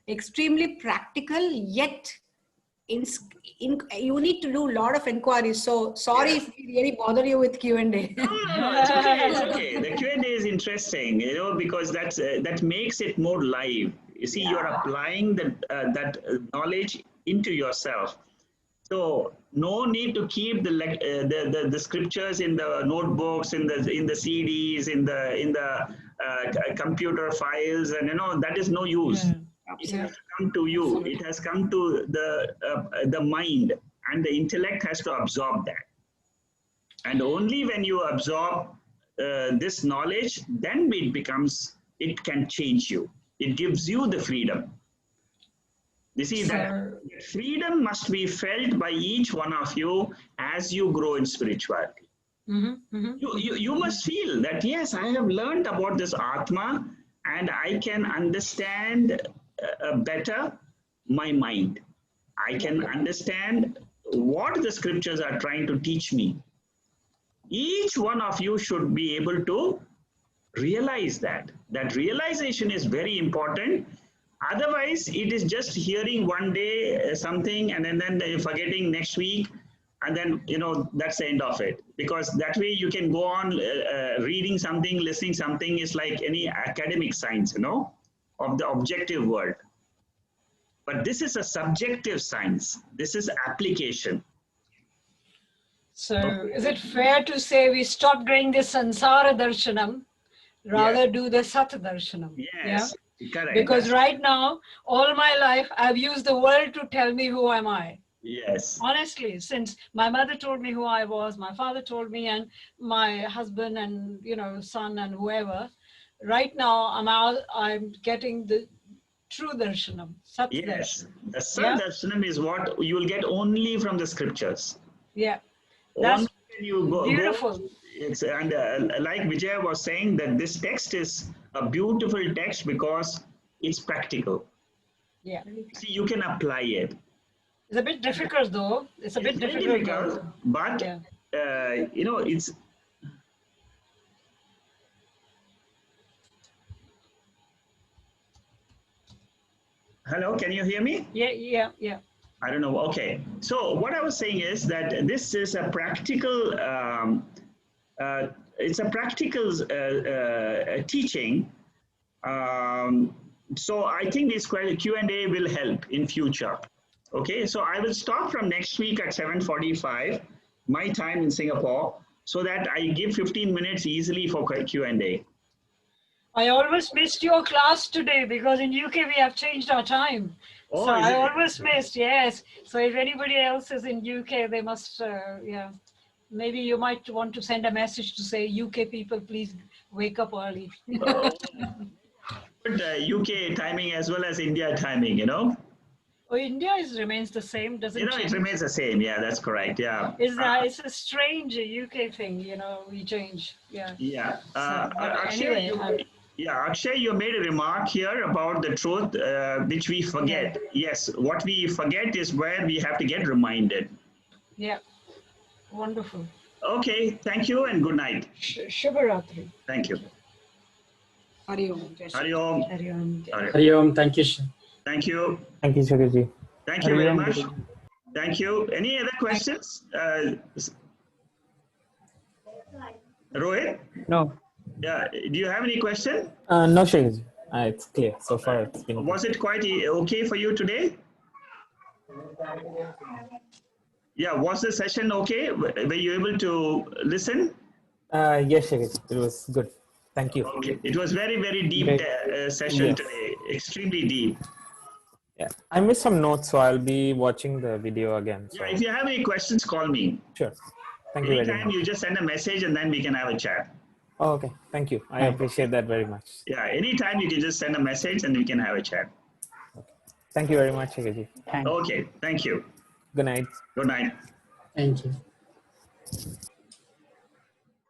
extremely practical, yet you need to do a lot of inquiries. So sorry if we really bother you with Q&A. No, it's okay. It's okay. The Q&A is interesting, because that makes it more live. You see, you're applying that knowledge into yourself. So no need to keep the scriptures in the notebooks, in the CDs, in the computer files, and that is no use. It has come to you. Absolutely. It has come to the mind, and the intellect has to absorb that. And only when you absorb this knowledge, then it can change you. It gives you the freedom. You see, that freedom must be felt by each one of you as you grow in spirituality. You must feel that, yes, I have learned about this Atma, and I can understand better my mind. I can understand what the scriptures are trying to teach me. Each one of you should be able to realize that. That realization is very important. Otherwise, it is just hearing one day something, and then forgetting next week, and then that's the end of it. Because that way you can go on reading something, listening something is like any academic science, of the objective world. But this is a subjective science. This is application. So is it fair to say we stop doing the Sansara Darshanam, rather do the Sat Darshanam? Yes, correct. Because right now, all my life, I've used the world to tell me who am I. Yes. Honestly, since my mother told me who I was, my father told me, and my husband and son and whoever, right now I'm getting the true darshanam, Sat Darshanam. Darshanam. The Sat Darshanam is what you will get only from the scriptures. Yeah, that's when you beautiful. And like Vijaya was saying, that this text is a beautiful text because it's practical. Yeah. See, you can apply it. It's a bit difficult though. It's a bit difficult, but it's. Hello, can you hear me? Yeah. I don't know. Okay. So what I was saying is that this is a practical. It's a practical teaching. So I think this Q&A will help in future. Okay, so I will stop from next week at 7:45, my time in Singapore, so that I give 15 minutes easily for Q&A. I almost missed your class today because in UK we have changed our time. Oh, so I almost missed, yes. So if anybody else is in UK, they must, maybe you might want to send a message to say, UK people, please wake up early. But UK timing as well as India timing, Oh, India remains the same, doesn't it? It remains the same. Yeah, that's correct. Yeah. It's a strange UK thing, we change. Yeah. Yeah. Anyway. Akshay, you made a remark here about the truth, which we forget. Yeah. Yes, what we forget is where we have to get reminded. Yeah. Wonderful. Okay. Thank you and good night. Shubha Ratri. Thank you. Hari Om. Hari Om. Hari Om. Hari Om. Thank you. Thank you. Thank you, Shakaji. Thank you very much. Thank you. Any other questions? Rohit? No. Yeah. Do you have any question? No, Shakaji. It's clear. So far, it's been Was it quite okay for you today? Yeah. Was the session okay? Were you able to listen? Yes, Shakaji. It was good. Thank you. Okay. It was very, very deep session Yes. today. Extremely deep. Yeah. I missed some notes, so I'll be watching the video again. So. Yeah. If you have any questions, call me. Sure. Thank you very Anytime much. you just send a message and then we can have a chat. Oh, okay. Thank you. I appreciate that very much. Yeah. Anytime you can just send a message and we can have a chat. Thank you very much, Shakaji. Okay. Thank you. Good night. Good night. Thank you.